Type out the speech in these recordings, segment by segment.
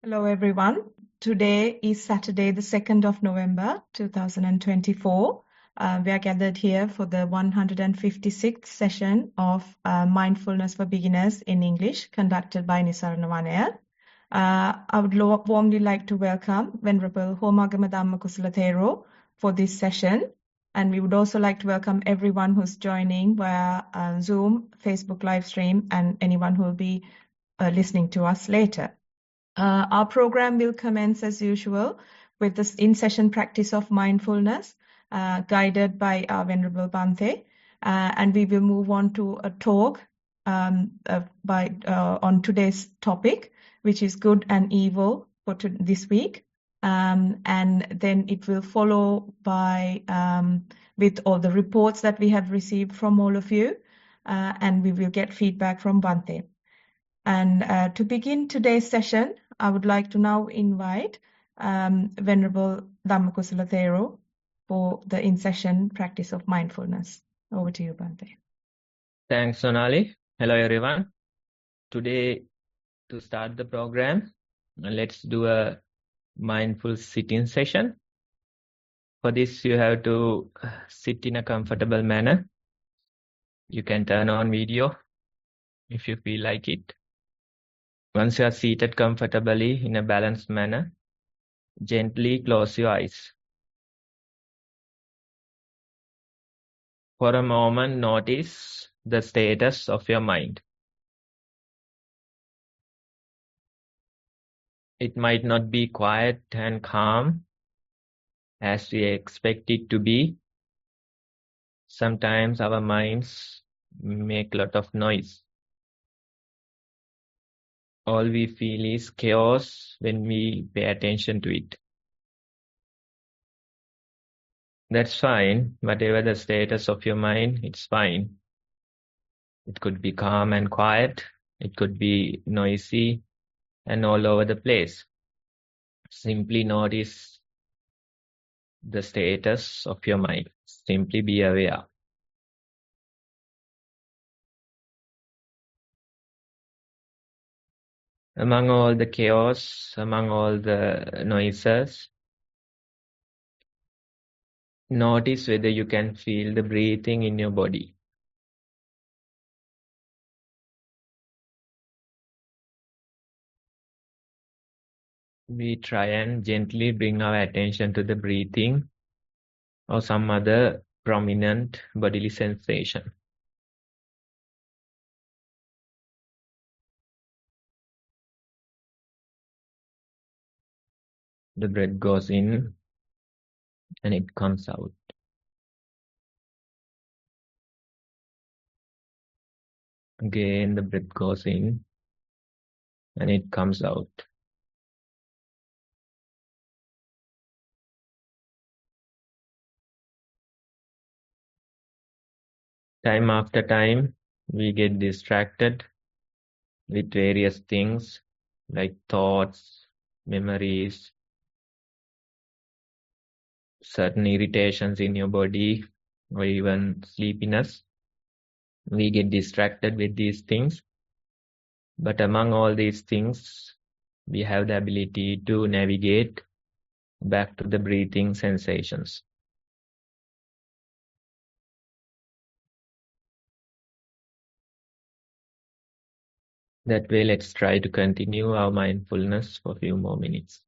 Hello, everyone. Today is Saturday, the 2nd of November, 2024. We are gathered here for the 156th session of Mindfulness for Beginners in English, conducted by Nissarana Vanaya. I would warmly like to welcome Venerable Homagama Dhamma Kusala Thero for this session. And we would also like to welcome everyone who's joining via Zoom, Facebook live stream, and anyone who will be listening to us later. Our program will commence as usual with this in-session practice of mindfulness, guided by our Venerable Bhante. And we will move on to a talk on today's topic, which is good and evil for this week. And then it will follow by with all the reports that we have received from all of you, and we will get feedback from Bhante. And to begin today's session, I would like to now invite Venerable Dhammakusala Thero for the in-session practice of mindfulness. Over to you, Bhante. Thanks, Sonali. Hello, everyone. Today, to start the program, let's do a mindful sitting session. For this, you have to sit in a comfortable manner. You can turn on video if you feel like it. Once you are seated comfortably in a balanced manner, gently close your eyes. For a moment, notice the status of your mind. It might not be quiet and calm as we expect it to be. Sometimes our minds make a lot of noise. All we feel is chaos when we pay attention to it. That's fine. Whatever the status of your mind, it's fine. It could be calm and quiet. It could be noisy and all over the place. Simply notice the status of your mind. Simply be aware. Among all the chaos, among all the noises, notice whether you can feel the breathing in your body. We try and gently bring our attention to the breathing or some other prominent bodily sensation. The breath goes in and it comes out. Again, the breath goes in and it comes out. Time after time, we get distracted with various things like thoughts, memories, certain irritations in your body, or even sleepiness. We get distracted with these things. But among all these things, we have the ability to navigate back to the breathing sensations. That way, let's try to continue our mindfulness for a few more minutes.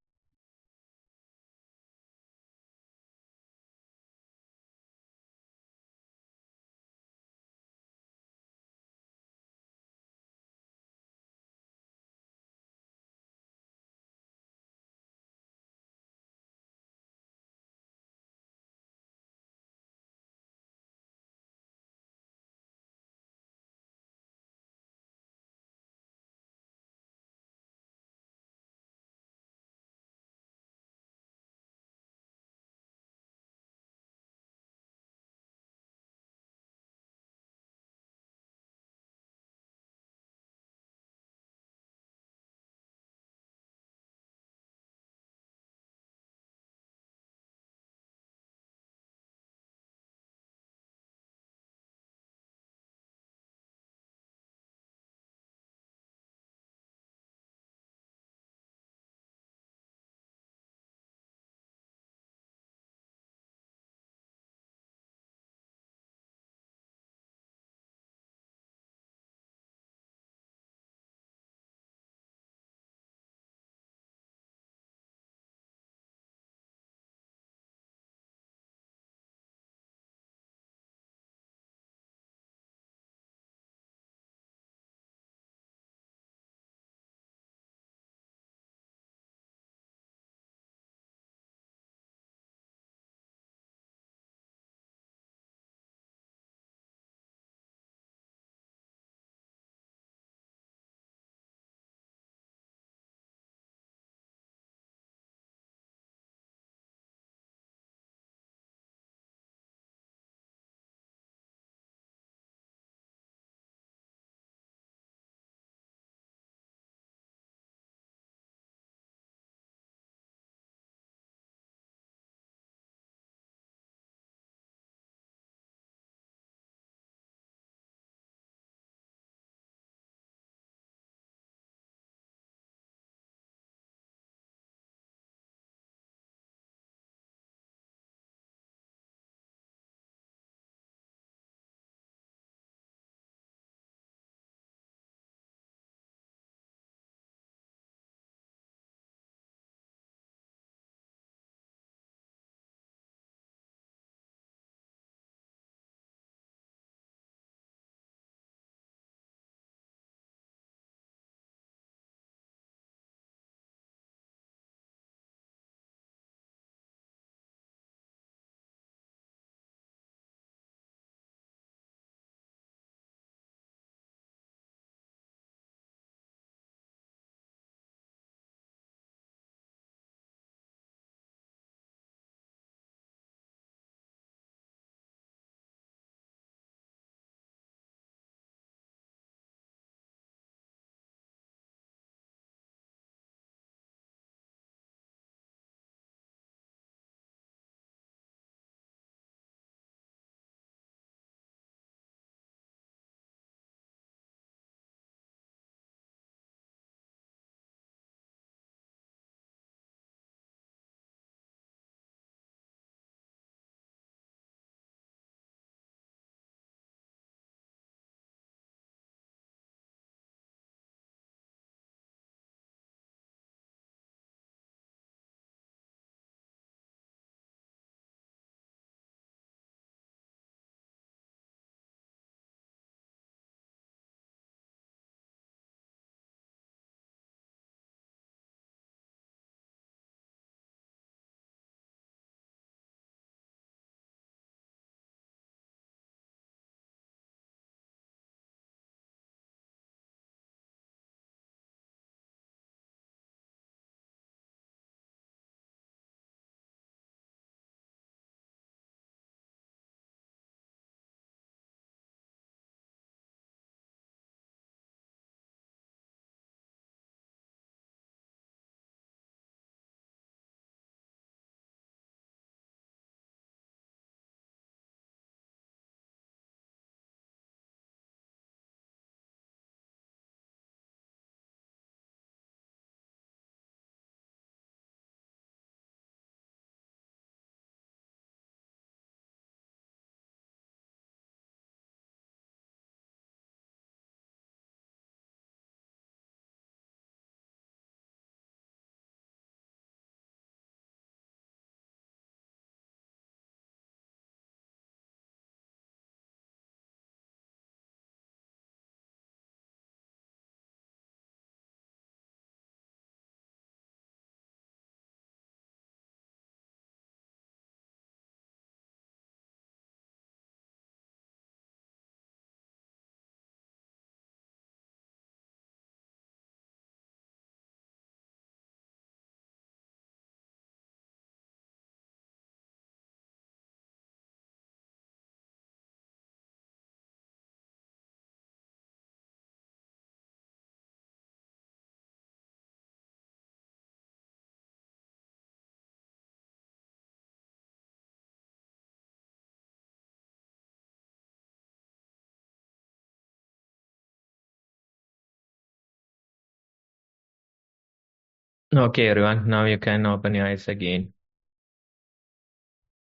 Okay, everyone, now you can open your eyes again.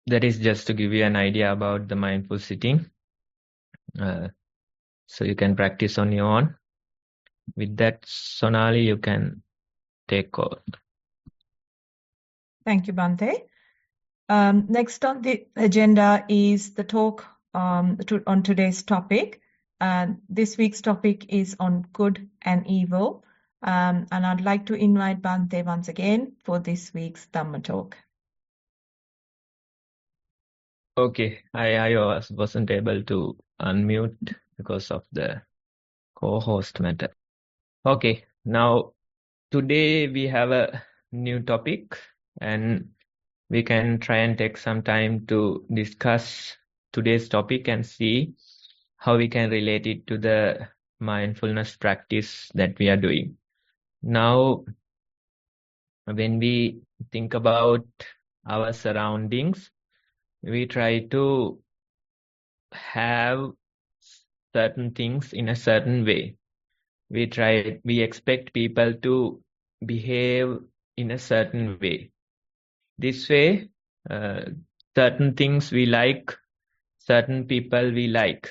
That is just to give you an idea about the mindful sitting. So you can practice on your own. With that, Sonali, you can take over. Thank you, Bhante. Next on the agenda is the talk on today's topic. This week's topic is on good and evil. And I'd like to invite Bhante once again for this week's Dhamma talk. Okay, I wasn't able to unmute because of the co-host matter. Okay, now today we have a new topic and we can try and take some time to discuss today's topic and see how we can relate it to the mindfulness practice that we are doing. Now, when we think about our surroundings, we try to have certain things in a certain way. We expect people to behave in a certain way. This way, certain things we like, certain people we like.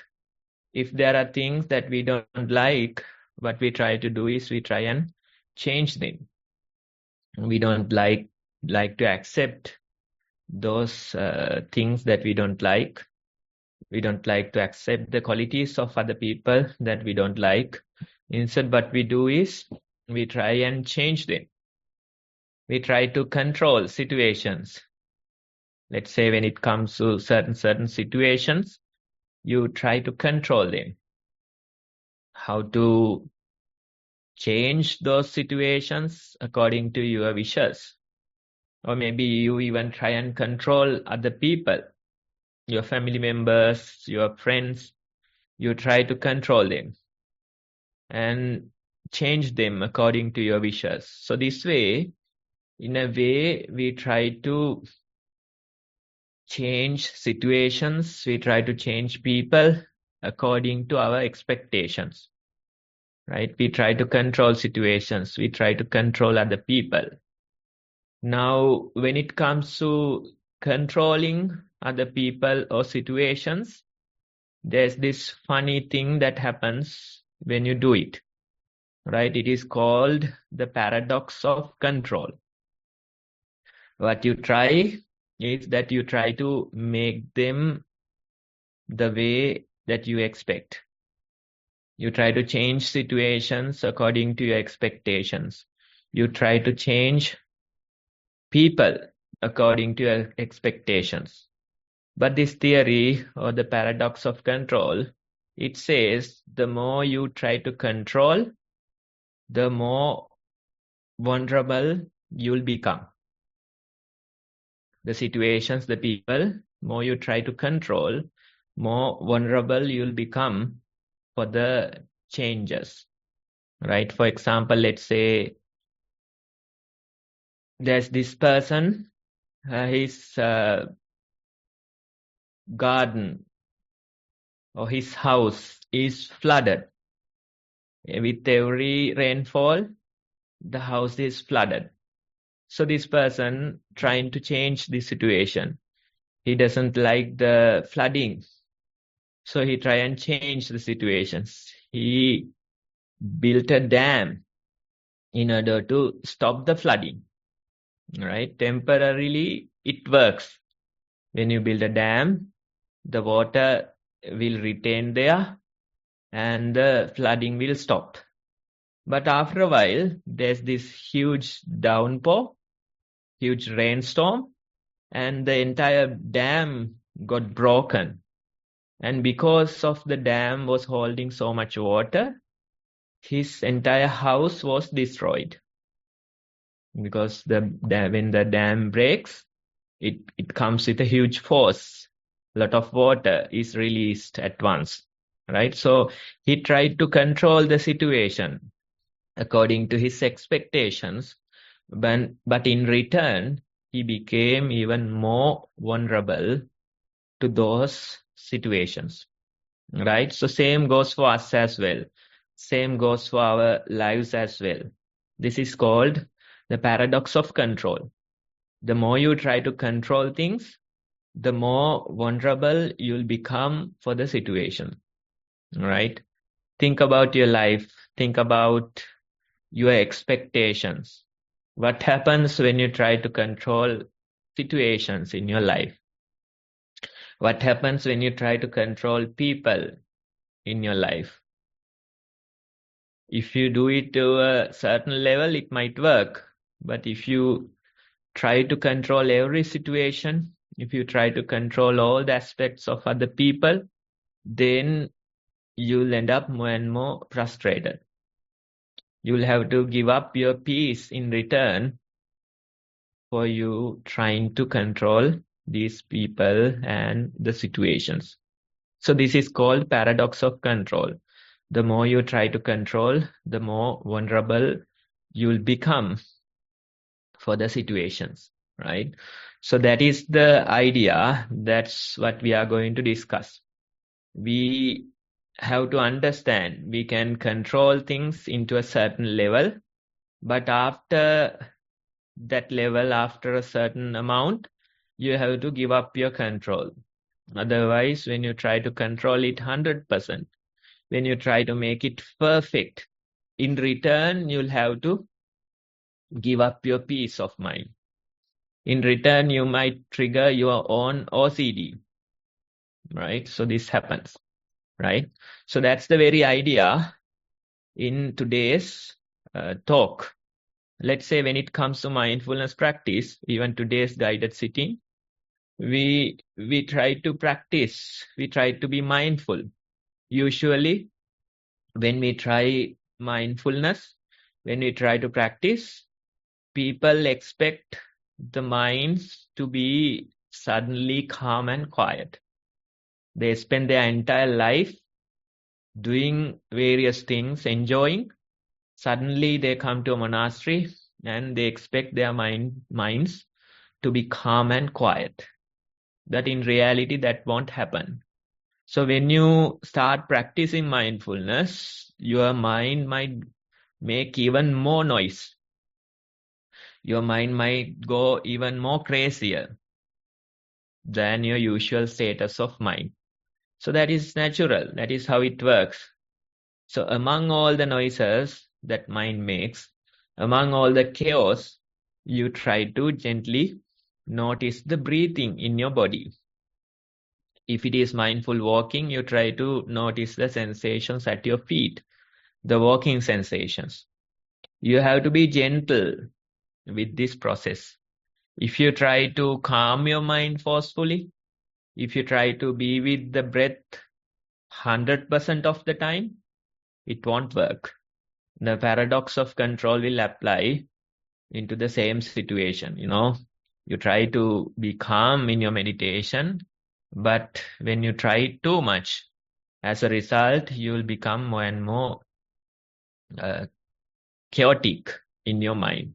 If there are things that we don't like, what we try to do is we try and change them. We don't like to accept those things that we don't like. We don't like to accept the qualities of other people that we don't like. Instead, what we do is we try and change them. We try to control situations. Let's say when it comes to certain situations, you try to control them. How to change those situations according to your wishes. Or maybe you even try and control other people, your family members, your friends. You try to control them and change them according to your wishes. So this way, in a way, we try to change situations, we try to change people according to our expectations, right? We try to control situations, we try to control other people. Now, when it comes to controlling other people or situations, there's this funny thing that happens when you do it, right? It is called the paradox of control. What you try is that you try to make them the way that you expect. You try to change situations according to your expectations. You try to change people according to your expectations. But this theory or the paradox of control, it says the more you try to control, the more vulnerable you'll become. The situations, the people, more you try to control, more vulnerable you'll become for the changes, right? For example, let's say there's this person, his garden or his house is flooded. With every rainfall, the house is flooded. So this person trying to change the situation. He doesn't like the flooding. So he try and change the situations. He built a dam in order to stop the flooding, right? Temporarily, it works. When you build a dam, the water will retain there and the flooding will stop. But after a while, there's this huge downpour, huge rainstorm, and the entire dam got broken. And because of the dam was holding so much water, his entire house was destroyed. Because when the dam breaks, it comes with a huge force. A lot of water is released at once, right? So he tried to control the situation according to his expectations, but in return, he became even more vulnerable to those situations, right? So same goes for us as well. Same goes for our lives as well. This is called The paradox of control. The more you try to control things, the more vulnerable you'll become for the situation, right? Think about your life. Think about your expectations. What happens when you try to control situations in your life? What happens when you try to control people in your life? If you do it to a certain level, it might work. But if you try to control every situation, if you try to control all the aspects of other people, then you'll end up more and more frustrated. You'll have to give up your peace in return for you trying to control these people and the situations. So this is called paradox of control. The more you try to control, the more vulnerable you'll become for the situations, right? So that is the idea. That's what we are going to discuss. We have to understand we can control things into a certain level, but after that level, after a certain amount, you have to give up your control. Otherwise, when you try to control it 100%, when you try to make it perfect, in return, you'll have to give up your peace of mind. In return, you might trigger your own OCD, right? So this happens, right? So that's the very idea in today's talk. Let's say when it comes to mindfulness practice, even today's guided sitting, we try to practice, we try to be mindful. Usually, when we try mindfulness, when we try to practice, people expect the minds to be suddenly calm and quiet. They spend their entire life doing various things, enjoying. Suddenly they come to a monastery and they expect their minds to be calm and quiet. That in reality, that won't happen. So when you start practicing mindfulness, your mind might make even more noise. Your mind might go even more crazier than your usual status of mind. So that is natural. That is how it works. So among all the noises that mind makes, among all the chaos, you try to gently notice the breathing in your body. If it is mindful walking, you try to notice the sensations at your feet, the walking sensations. You have to be gentle with this process. If you try to calm your mind forcefully, if you try to be with the breath 100% of the time, it won't work. The paradox of control will apply into the same situation. You try to be calm in your meditation, but when you try it too much, as a result, you will become more and more chaotic in your mind.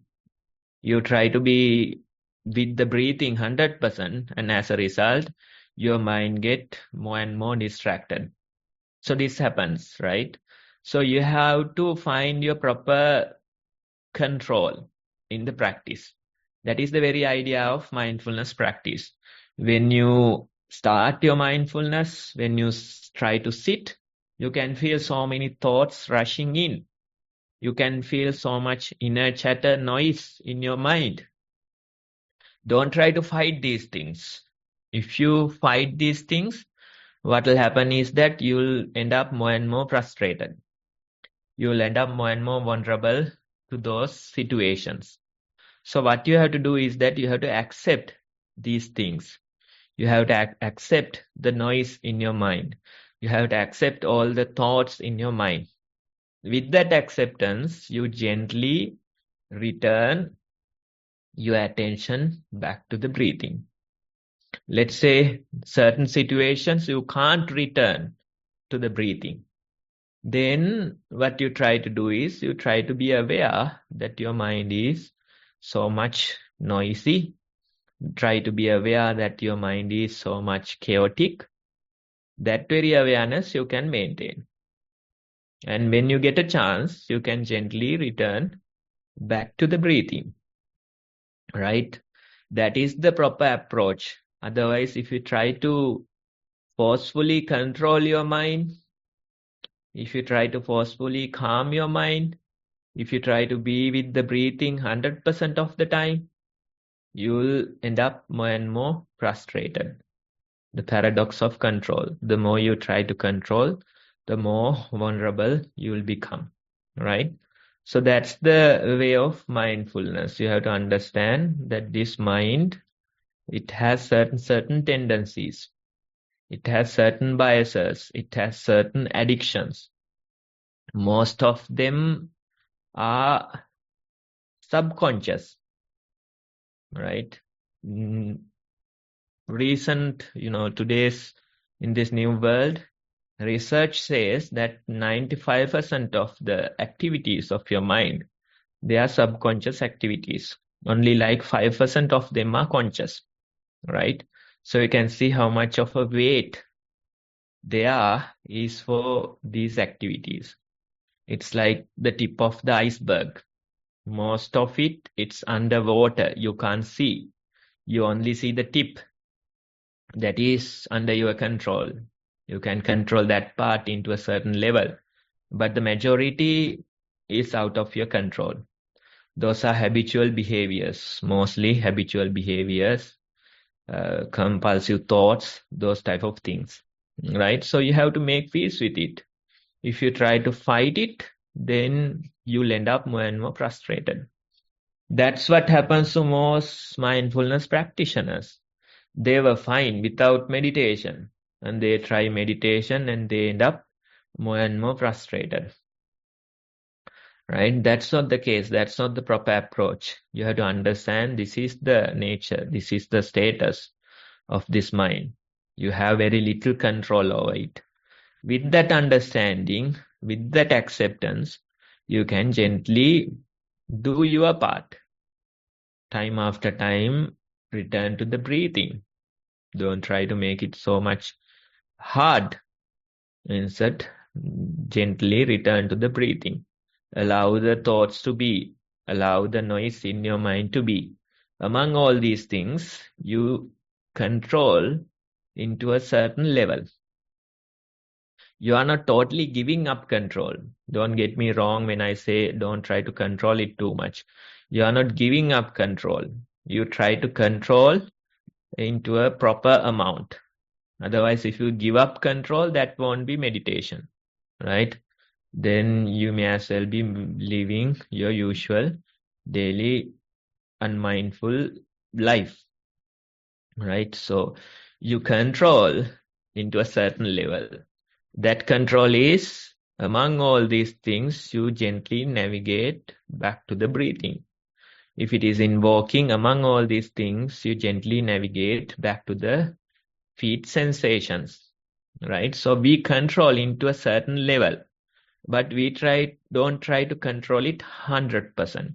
You try to be with the breathing 100%, and as a result, your mind get more and more distracted. So this happens, right? So you have to find your proper control in the practice. That is the very idea of mindfulness practice. When you start your mindfulness, when you try to sit, you can feel so many thoughts rushing in. You can feel so much inner chatter noise in your mind. Don't try to fight these things. If you fight these things, what will happen is that you'll end up more and more frustrated. You'll end up more and more vulnerable to those situations. So what you have to do is that you have to accept these things. You have to accept the noise in your mind. You have to accept all the thoughts in your mind. With that acceptance, you gently return your attention back to the breathing. Let's say certain situations you can't return to the breathing. Then what you try to do is you try to be aware that your mind is so much noisy. Try to be aware that your mind is so much chaotic. That very awareness you can maintain. And when you get a chance, you can gently return back to the breathing. right? That is the proper approach. Otherwise, if you try to forcefully control your mind, if you try to forcefully calm your mind, if you try to be with the breathing 100% of the time, you'll end up more and more frustrated. The paradox of control. The more you try to control, the more vulnerable you will become, right? So that's the way of mindfulness. You have to understand that this mind, it has certain tendencies. It has certain biases. It has certain addictions. Most of them are subconscious, right? Mm, Recent, in this new world, research says that 95% of the activities of your mind, they are subconscious activities. Only like 5% of them are conscious, right? So you can see how much of a weight there is for these activities. It's like the tip of the iceberg. Most of it, it's underwater. You can't see. You only see the tip that is under your control. You can control that part into a certain level, but the majority is out of your control. Those are habitual behaviors, mostly habitual behaviors, compulsive thoughts, those type of things, right? So you have to make peace with it. If you try to fight it, then you'll end up more and more frustrated. That's what happens to most mindfulness practitioners. They were fine without meditation, and they try meditation and they end up more and more frustrated, right? That's not the case. That's not the proper approach. You have to understand this is the nature, this is the status of this mind. You have very little control over it. With that understanding, with that acceptance, you can gently do your part. Time after time, return to the breathing. Don't try to make it so much hard. Instead, gently return to the breathing. Allow the thoughts to be. Allow the noise in your mind to be. Among all these things, you control into a certain level. You are not totally giving up control. Don't get me wrong when I say don't try to control it too much. You are not giving up control. You try to control into a proper amount. Otherwise, if you give up control, that won't be meditation, right? Then you may as well be living your usual daily unmindful life, right? So you control into a certain level. That control is among all these things, you gently navigate back to the breathing. If it is in walking, among all these things, you gently navigate back to the feet sensations, right? So we control into a certain level, but we don't try to control it 100%.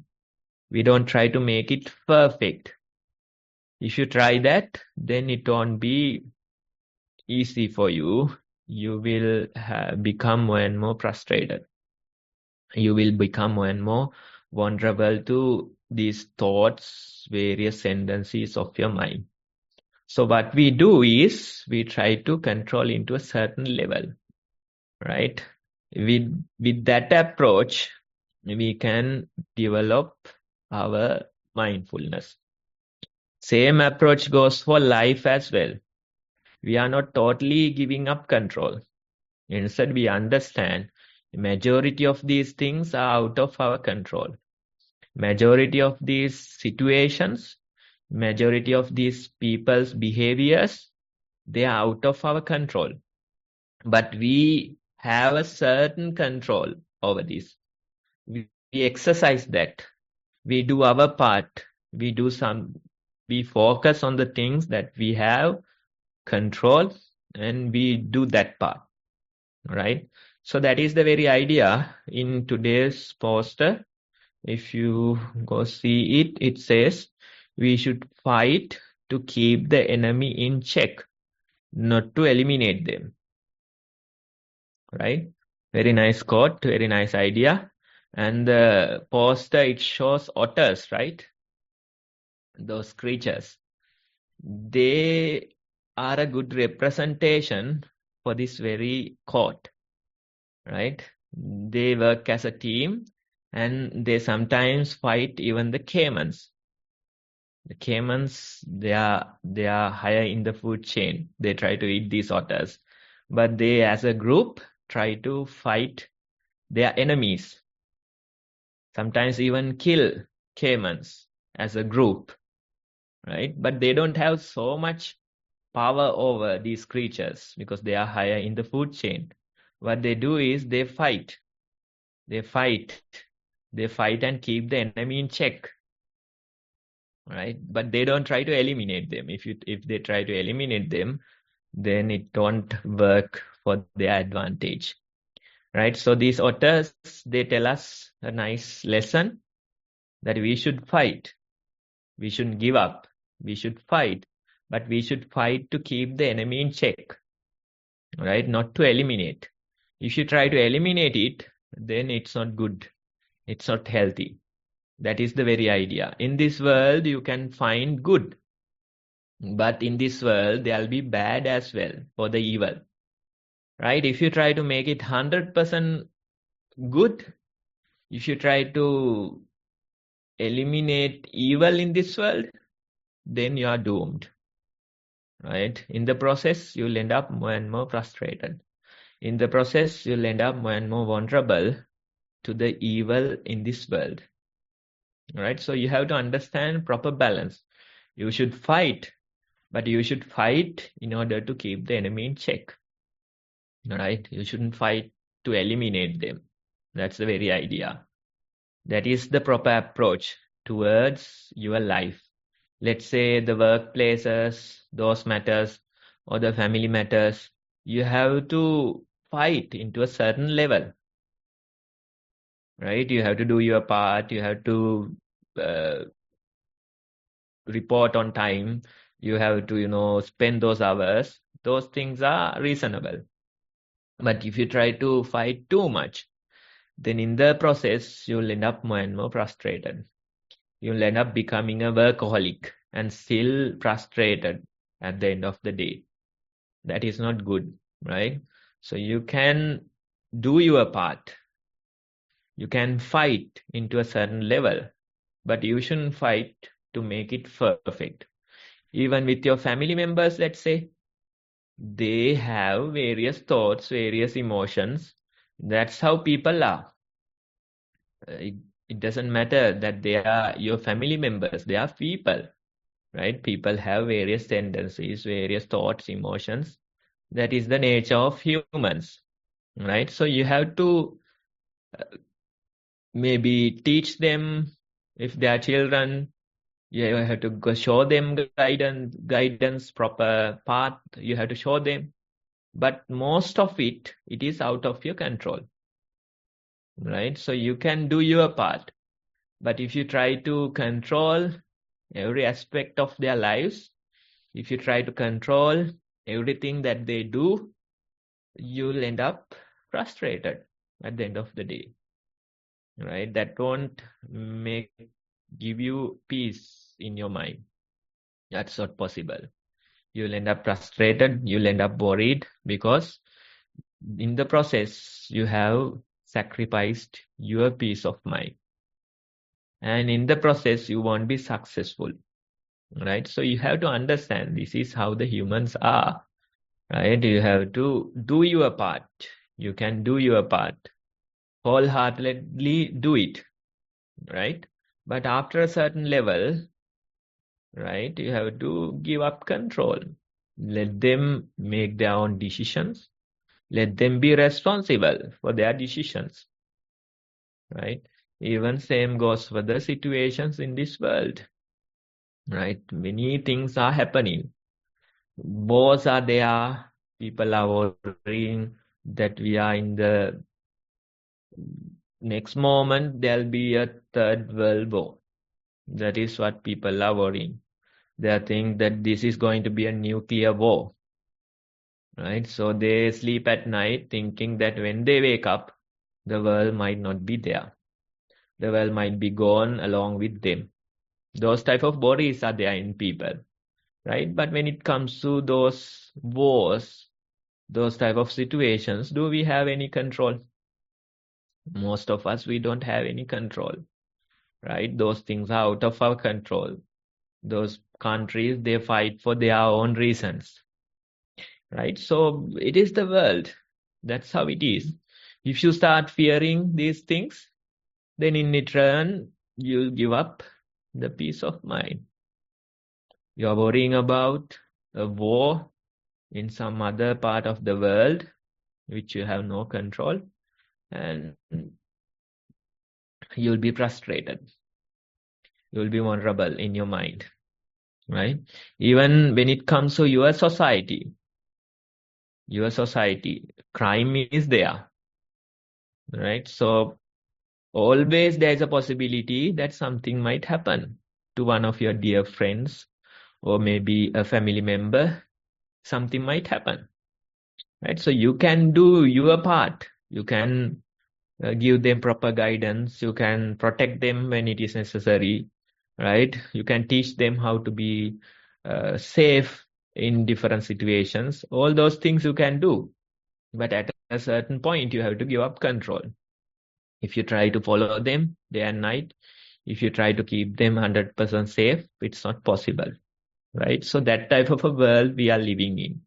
We don't try to make it perfect. If you try that, then it won't be easy for you. You will become more and more frustrated. You will become more and more vulnerable to these thoughts, various tendencies of your mind. So what we do is we try to control into a certain level, right? With that approach, we can develop our mindfulness. Same approach goes for life as well. We are not totally giving up control. Instead, we understand the majority of these things are out of our control. Majority of these situations, majority of these people's behaviors, they are out of our control. But we have a certain control over this. We exercise that. We do our part. We focus on the things that we have control and we do that part, right? So that is the very idea in today's poster. If you go see it, it says we should fight to keep the enemy in check, not to eliminate them, right? Very nice quote, very nice idea. And the poster, it shows otters, right? those creatures, they are a good representation for this very court, right? They work as a team and they sometimes fight even the caimans. The caimans, they are higher in the food chain. They try to eat these otters, but they as a group try to fight their enemies. Sometimes even kill caimans as a group, right? But they don't have so much power over these creatures because they are higher in the food chain. What they do is they fight. They fight. They fight and keep the enemy in check, right? But they don't try to eliminate them. If they try to eliminate them, then it don't work for their advantage, right? So these otters, they tell us a nice lesson that we should fight. We shouldn't give up. We should fight, but we should fight to keep the enemy in check, right? Not to eliminate. If you try to eliminate it, then it's not good. It's not healthy. That is the very idea. In this world, you can find good, but in this world, there'll be bad as well for the evil, right? If you try to make it 100% good, if you try to eliminate evil in this world, then you are doomed, right? In the process, you'll end up more and more frustrated. In the process, you'll end up more and more vulnerable to the evil in this world, right? So you have to understand proper balance. You should fight, but you should fight in order to keep the enemy in check, right? You shouldn't fight to eliminate them. That's the very idea. That is the proper approach towards your life. Let's say the workplaces, those matters, or the family matters, you have to fight into a certain level, right? You have to do your part. You have to report on time. You have to, spend those hours. Those things are reasonable. But if you try to fight too much, then in the process, you'll end up more and more frustrated. You'll end up becoming a workaholic and still frustrated at the end of the day. That is not good, right? So you can do your part. You can fight into a certain level, but you shouldn't fight to make it perfect. Even with your family members, let's say, they have various thoughts, various emotions. That's how people are. It doesn't matter that they are your family members. They are people, right? People have various tendencies, various thoughts, emotions. That is the nature of humans, right? So you have to maybe teach them if they are children. You have to show them guidance, proper path. You have to show them. But most of it is out of your control, right? So you can do your part. But if you try to control every aspect of their lives, if you try to control everything that they do, you'll end up frustrated at the end of the day, right? That won't give you peace in your mind. That's not possible. You'll end up frustrated. You'll end up worried because in the process, you have sacrificed your peace of mind. And in the process, you won't be successful, right? So you have to understand this is how the humans are, right? You have to do your part. You can do your part. Wholeheartedly do it, right? But after a certain level, right, you have to give up control. Let them make their own decisions. Let them be responsible for their decisions, right? Even same goes for the situations in this world, right? Many things are happening. Wars are there. People are worrying that we are in the next moment, there'll be a third world war. That is what people are worrying. They think that this is going to be a nuclear war, right? So they sleep at night thinking that when they wake up, the world might not be there. The world might be gone along with them, Those type of worries are there in people, right? But when it comes to those wars, those type of situations, do we have any control? Most of us, we don't have any control, right? Those things are out of our control. Those countries, they fight for their own reasons, right? So it is the world. That's how it is. If you start fearing these things, then in return, you'll give up the peace of mind. You're worrying about a war in some other part of the world, which you have no control, and you'll be frustrated. You'll be vulnerable in your mind, right? Even when it comes to your society, crime is there, right? So always there's a possibility that something might happen to one of your dear friends or maybe a family member. Something might happen, right? So you can do your part. You can give them proper guidance. You can protect them when it is necessary, right? You can teach them how to be safe in different situations. All those things you can do. But at a certain point, you have to give up control. If you try to follow them day and night, if you try to keep them 100% safe, it's not possible, right? So that type of a world we are living in,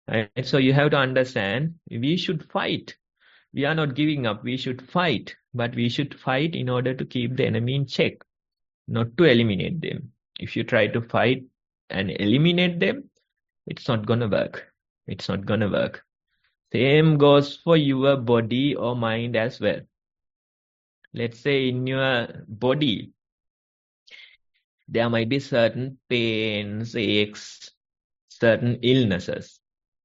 right? So you have to understand, we should fight. We are not giving up. We should fight, but we should fight in order to keep the enemy in check, not to eliminate them. If you try to fight and eliminate them, it's not going to work. It's not going to work. Same goes for your body or mind as well. Let's say in your body, there might be certain pains, aches, certain illnesses,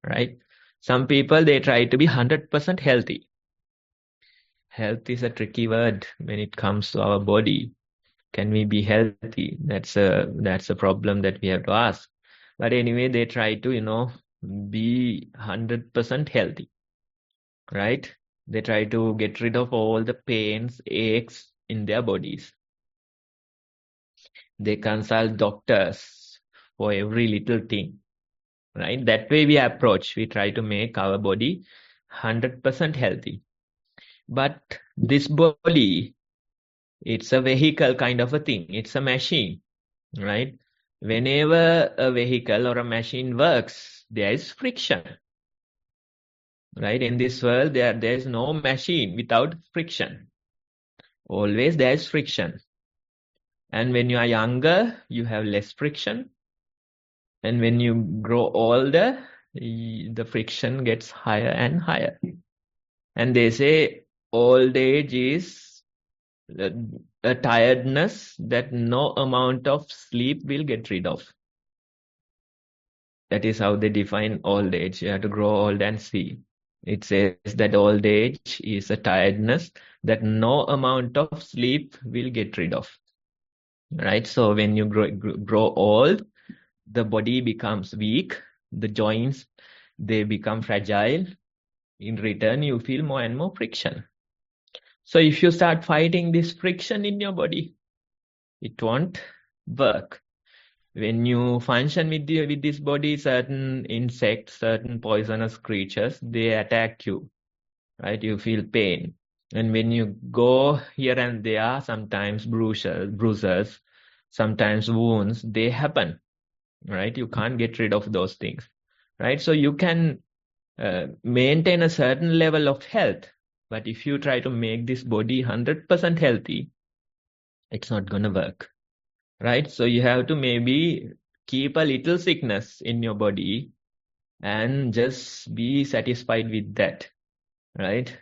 right? Some people, they try to be 100% healthy. Health is a tricky word when it comes to our body. Can we be healthy? That's a problem that we have to ask. But anyway, they try to, be 100% healthy, right? They try to get rid of all the pains, aches in their bodies. They consult doctors for every little thing, right? That way we approach. We try to make our body 100% healthy. But this body, it's a vehicle kind of a thing. It's a machine, right? Whenever a vehicle or a machine works, there is friction, right? In this world, there's no machine without friction. Always there is friction. And when you are younger, you have less friction. And when you grow older, the friction gets higher and higher. And they say old age is a tiredness that no amount of sleep will get rid of. That is how they define old age. You have to grow old and see. It says that old age is a tiredness that no amount of sleep will get rid of. Right? So when you grow old, the body becomes weak, the joints, they become fragile. In return, you feel more and more friction. So if you start fighting this friction in your body, it won't work. When you function with this body, certain insects, certain poisonous creatures, they attack you, right? You feel pain. And when you go here and there, sometimes bruises, sometimes wounds, they happen, right? You can't get rid of those things, right? So you can maintain a certain level of health. But if you try to make this body 100% healthy, it's not going to work, right? So you have to maybe keep a little sickness in your body and just be satisfied with that, right?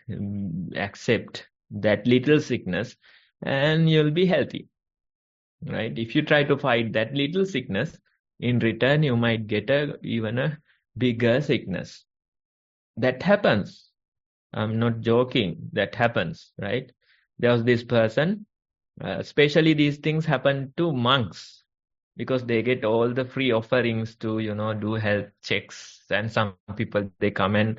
Accept that little sickness and you'll be healthy, right? If you try to fight that little sickness, in return, you might get even a bigger sickness. That happens. I'm not joking. That happens, right? There was this person, especially these things happen to monks because they get all the free offerings to, do health checks. And some people, they come and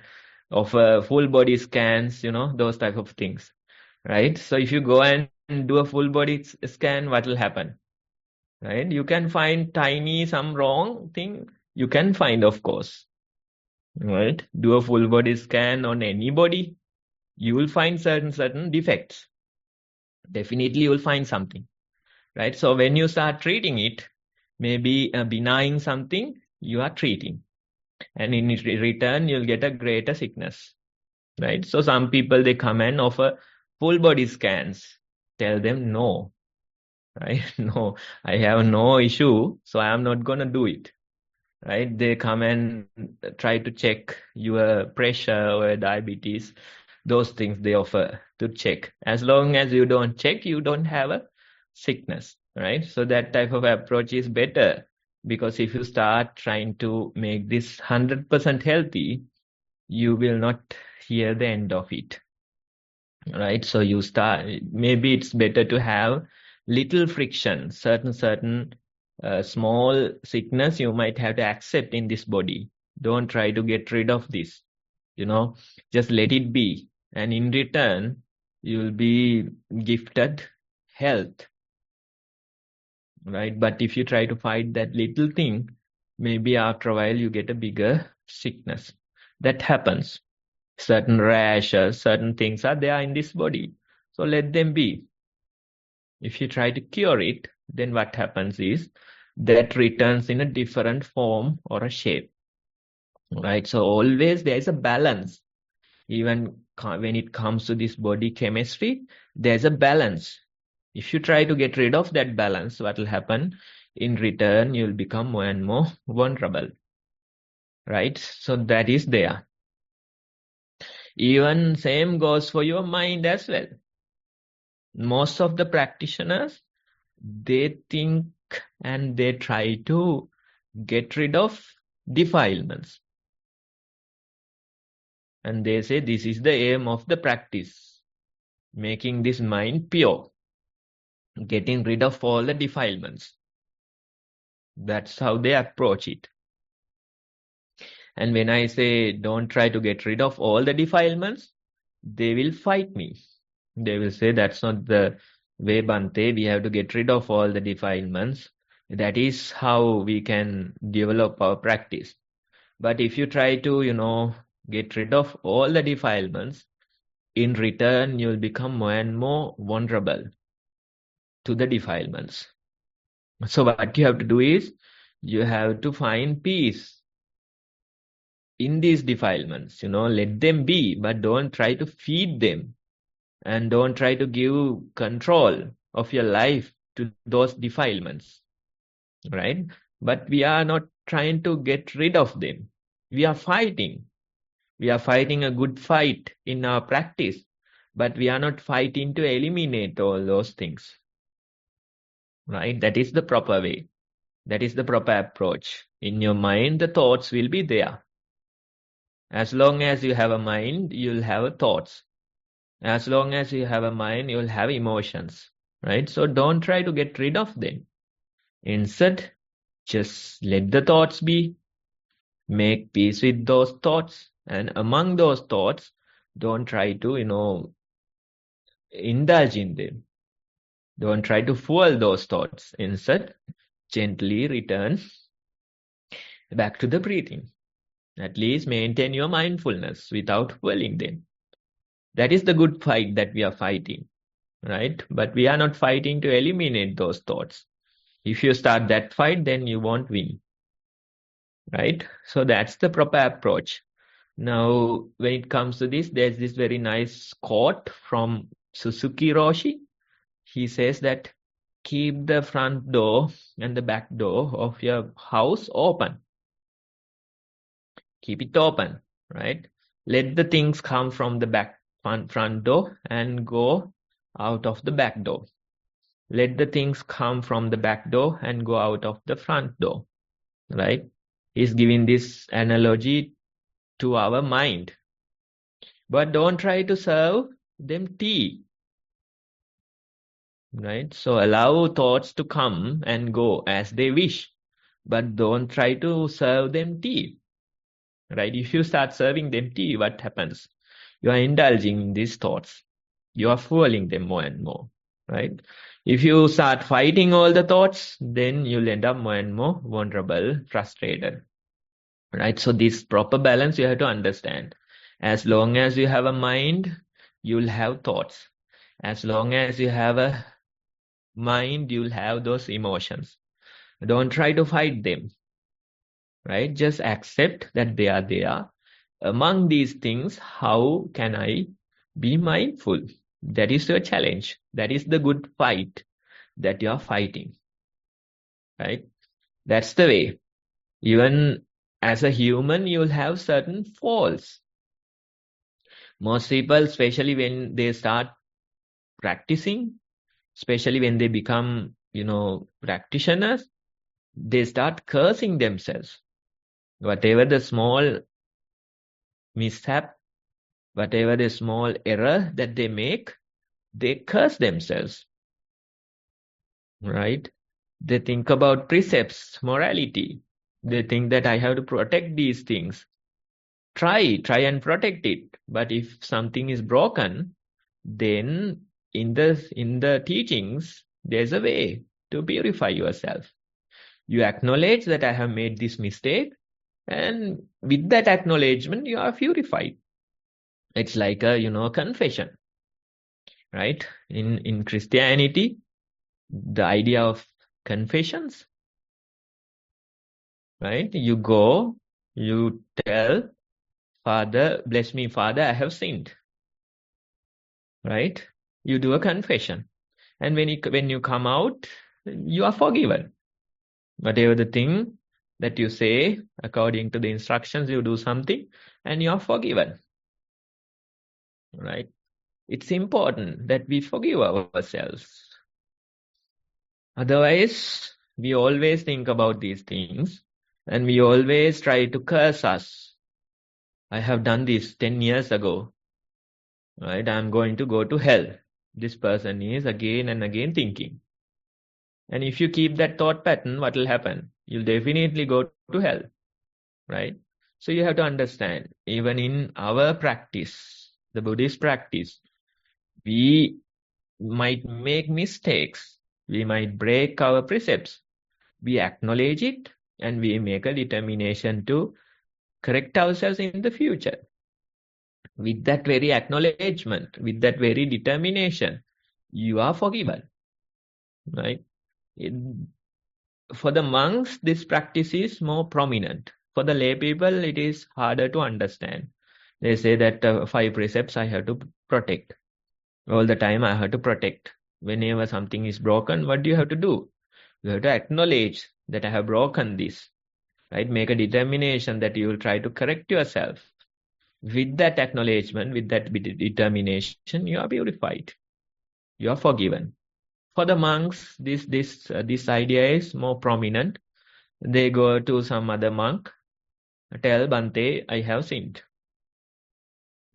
offer full body scans, those type of things, right? So if you go and do a full body scan, what will happen? right? You can find tiny, some wrong thing. You can find, of course, right? Do a full body scan on anybody. You will find certain defects. Definitely, you will find something, right? So when you start treating it, maybe benign something you are treating, and in return, you'll get a greater sickness, right? So some people, they come and offer full body scans. Tell them no, right? No, I have no issue, so I am not gonna do it, right? They come and try to check your pressure or diabetes. Those things they offer to check. As long as you don't check, you don't have a sickness, right? So that type of approach is better, because if you start trying to make this 100% healthy, you will not hear the end of it, right? So you start, maybe it's better to have little friction, certain small sickness you might have to accept in this body. Don't try to get rid of this, just let it be. And in return, you'll be gifted health, right? But if you try to fight that little thing, maybe after a while you get a bigger sickness. That happens. Certain rashes, certain things are there in this body. So let them be. If you try to cure it, then what happens is that returns in a different form or a shape, right? So always there is a balance. Even when it comes to this body chemistry, there's a balance. If you try to get rid of that balance, what will happen? In return, you'll become more and more vulnerable, right? So that is there. Even same goes for your mind as well. Most of the practitioners, they think and they try to get rid of defilements. And they say this is the aim of the practice, making this mind pure, getting rid of all the defilements. That's how they approach it. And when I say don't try to get rid of all the defilements, they will fight me. They will say that's not the way, Bhante. We have to get rid of all the defilements. That is how we can develop our practice. But if you try to, get rid of all the defilements, in return, you'll become more and more vulnerable to the defilements. So what you have to do is, you have to find peace in these defilements, let them be, but don't try to feed them, and don't try to give control of your life to those defilements, right? But we are not trying to get rid of them. We are fighting. We are fighting a good fight in our practice, but we are not fighting to eliminate all those things, right? That is the proper way. That is the proper approach. In your mind, the thoughts will be there. As long as you have a mind, you'll have thoughts. As long as you have a mind, you'll have emotions, right? So don't try to get rid of them. Instead, just let the thoughts be. Make peace with those thoughts. And among those thoughts, don't try to, indulge in them. Don't try to fuel those thoughts. Instead, gently return back to the breathing. At least maintain your mindfulness without fueling them. That is the good fight that we are fighting, right? But we are not fighting to eliminate those thoughts. If you start that fight, then you won't win, right? So that's the proper approach. Now, when it comes to this, there's this very nice quote from Suzuki Roshi. He says that keep the front door and the back door of your house open. Keep it open, right? Let the things come from the front door and go out of the back door. Let the things come from the back door and go out of the front door, right? He's giving this analogy to our mind. But don't try to serve them tea, right? So allow thoughts to come and go as they wish, but don't try to serve them tea, right? If you start serving them tea, what happens? You are indulging in these thoughts. You are fueling them more and more, right? If you start fighting all the thoughts, then you'll end up more and more vulnerable, frustrated. Right? So this proper balance you have to understand. As long as you have a mind, you'll have thoughts. As long as you have a mind, you'll have those emotions. Don't try to fight them. Right? Just accept that they are there. Among these things, how can I be mindful? That is your challenge. That is the good fight that you are fighting. Right? That's the way. Even as a human, you'll have certain faults. Most people, especially when they start practicing, especially when they become, practitioners, they start cursing themselves. Whatever the small mishap, whatever the small error that they make, they curse themselves, right? They think about precepts, morality. They think that I have to protect these things. Try and protect it. But if something is broken, then in the teachings, there's a way to purify yourself. You acknowledge that I have made this mistake, and with that acknowledgement, you are purified. It's like a confession, right? In Christianity, the idea of confessions, right? You go, you tell Father, bless me, Father, I have sinned, right? You do a confession, and when you come out, you are forgiven. Whatever the thing that you say, according to the instructions, you do something, and you are forgiven, right? It's important that we forgive ourselves. Otherwise, we always think about these things, and we always try to curse us. I have done this 10 years ago, right? I'm going to go to hell. This person is again and again thinking. And if you keep that thought pattern, what will happen? You'll definitely go to hell, right? So you have to understand, even in our practice, the Buddhist practice, we might make mistakes. We might break our precepts. We acknowledge it, and we make a determination to correct ourselves in the future. With that very acknowledgement, with that very determination, you are forgiven, right? For the monks, this practice is more prominent. For the lay people, it is harder to understand. They say that 5 precepts I have to protect. All the time I have to protect. Whenever something is broken, what do you have to do? You have to acknowledge that I have broken this, right? Make a determination that you will try to correct yourself. With that acknowledgement, with that determination, you are purified. You are forgiven. For the monks, this idea is more prominent. They go to some other monk, tell Bante, I have sinned.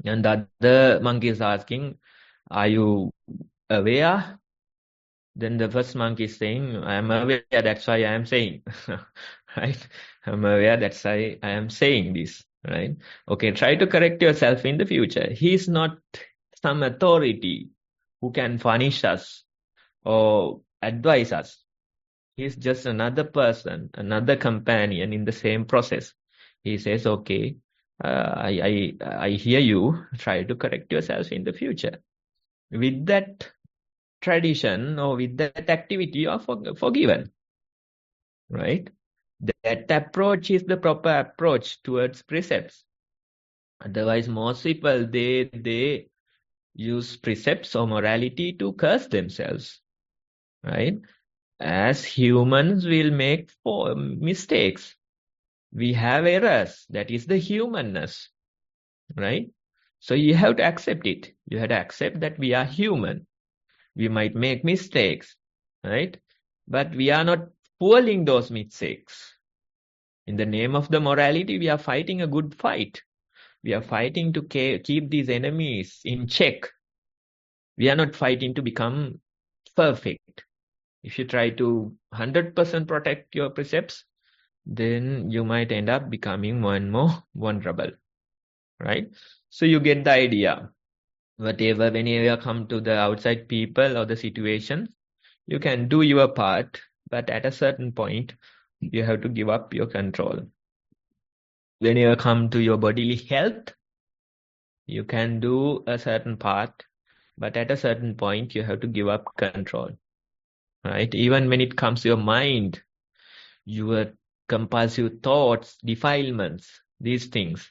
And the other monk is asking, are you aware? Then the first monk is saying, I am aware, that's why I am saying. Right? I'm aware, that's why I am saying this. Right? Okay, try to correct yourself in the future. He is not some authority who can punish us or advise us. He is just another person, another companion in the same process. He says, okay, I hear you. Try to correct yourself in the future. With that tradition or with that activity, you are forgiven, right? That approach is the proper approach towards precepts. Otherwise, most people, they use precepts or morality to curse themselves, right? As humans, we'll make mistakes. We have errors. That is the humanness, right? So you have to accept it. You have to accept that we are human. We might make mistakes, right? But we are not fueling those mistakes. In the name of the morality, we are fighting a good fight. We are fighting to keep these enemies in check. We are not fighting to become perfect. If you try to 100% protect your precepts, then you might end up becoming more and more vulnerable, right? So you get the idea. Whenever you come to the outside people or the situation, You can do your part, but at a certain point, you have to give up your control. When you come to your bodily health, you can do a certain part, but at a certain point, you have to give up control, right? Even when it comes to your mind, your compulsive thoughts, defilements, these things,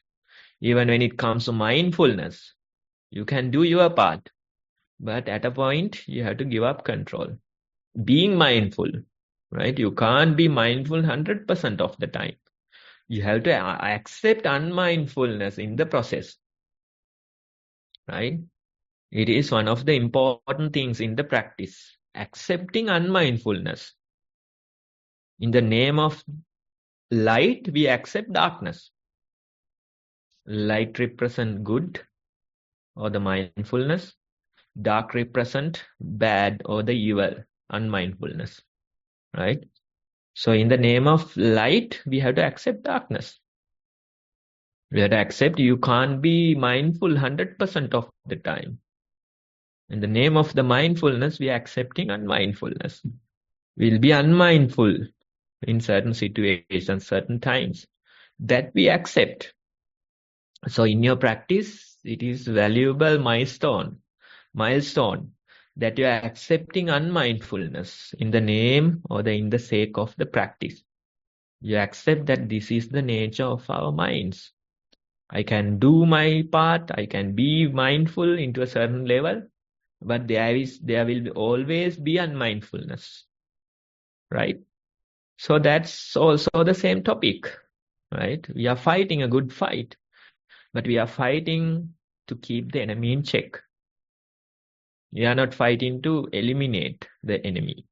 even when it comes to mindfulness, you can do your part, but at a point, you have to give up control. Being mindful, right? You can't be mindful 100% of the time. You have to accept unmindfulness in the process, right? It is one of the important things in the practice. Accepting unmindfulness. In the name of light, we accept darkness. Light represent good or the mindfulness. Dark represent bad or the evil, unmindfulness, right? So in the name of light, we have to accept darkness. We have to accept you can't be mindful 100% of the time. In the name of the mindfulness, we are accepting unmindfulness. We'll be unmindful in certain situations, certain times. That we accept. So in your practice, it is valuable milestone that you are accepting unmindfulness in the name or in the sake of the practice. You accept that this is the nature of our minds. I can do my part, I can be mindful into a certain level, but there will always be unmindfulness, right? So that's also the same topic, right? We are fighting a good fight, but we are fighting to keep the enemy in check. We are not fighting to eliminate the enemy,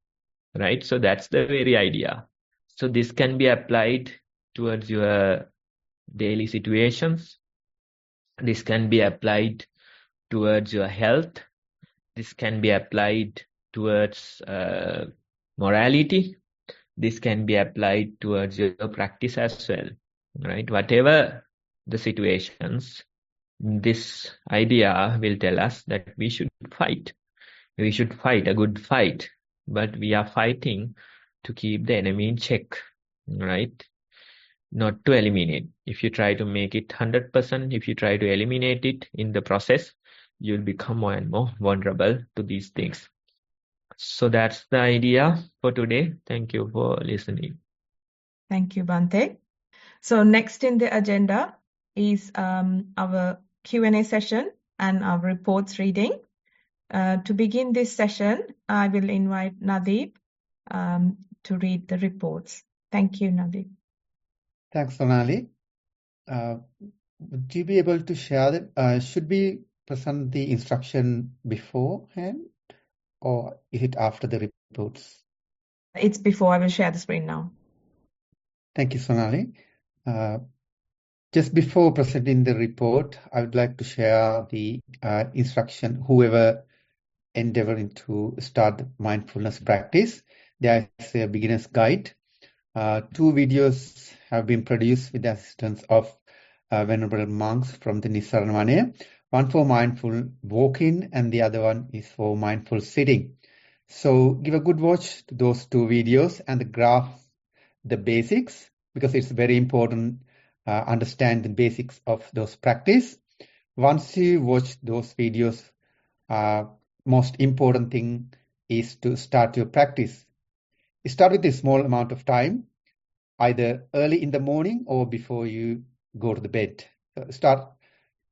right? So that's the very idea. So this can be applied towards your daily situations. This can be applied towards your health. This can be applied towards morality. This can be applied towards your practice as well, right? Whatever the situations, this idea will tell us that we should fight. We should fight a good fight, but we are fighting to keep the enemy in check, right? Not to eliminate. If you try to make it 100%, if you try to eliminate it in the process, you'll become more and more vulnerable to these things. So that's the idea for today. Thank you for listening. Thank you, Bante. So next in the agenda is our Q&A session and our reports reading. To begin this session, I will invite Nadeep to read the reports. Thank you, Nadeep. Thanks, Sonali. Would you be able to share that? Should we present the instruction beforehand or is it after the reports? It's before. I will share the screen now. Thank you, Sonali. Just before presenting the report, I would like to share the instruction, whoever endeavoring to start the mindfulness practice. There is a beginner's guide. 2 videos have been produced with the assistance of venerable monks from the Nissarana Vanaya. One for mindful walking and the other one is for mindful sitting. So give a good watch to those 2 videos and grasp the basics, because it's very important understand the basics of those practice. Once you watch those videos, most important thing is to start your practice. Start with a small amount of time, either early in the morning or before you go to the bed.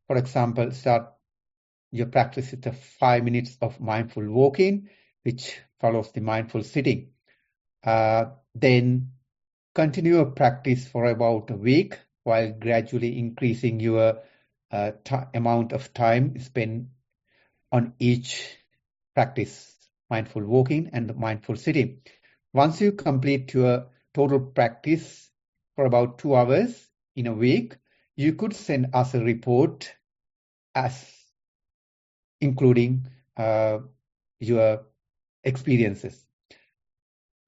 For example, start your practice with 5 minutes of mindful walking, which follows the mindful sitting. Then continue your practice for about a week while gradually increasing your amount of time spent on each practice, mindful walking and mindful sitting. Once you complete your total practice for about 2 hours in a week, you could send us a report including your experiences.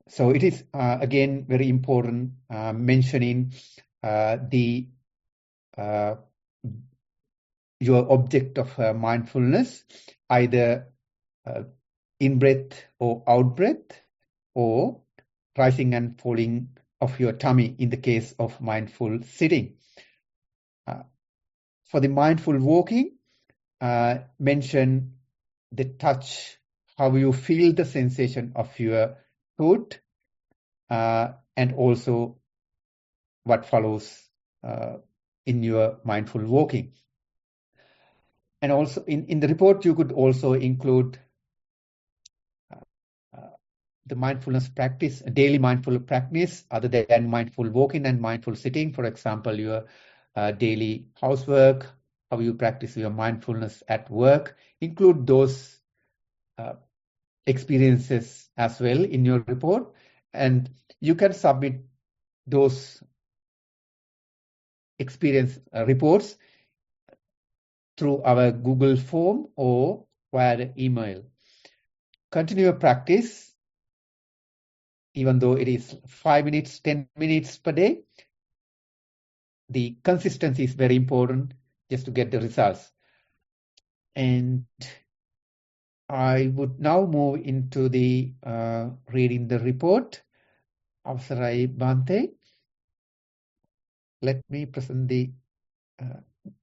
So it is again very important mentioning your object of mindfulness, either in-breath or out-breath, or rising and falling of your tummy in the case of mindful sitting. For the mindful walking, mention the touch, how you feel the sensation of your foot, and also what follows in your mindful walking. And also in the report, you could also include the mindfulness practice, daily mindful practice, other than mindful walking and mindful sitting. For example, your daily housework, how you practice your mindfulness at work. Include those experiences as well in your report, and you can submit those experience reports through our Google form or via email. Continue your practice, even though it is 5 minutes, 10 minutes per day. The consistency is very important just to get the results. And I would now move into the reading the report. Avsarai Bante. Let me present the...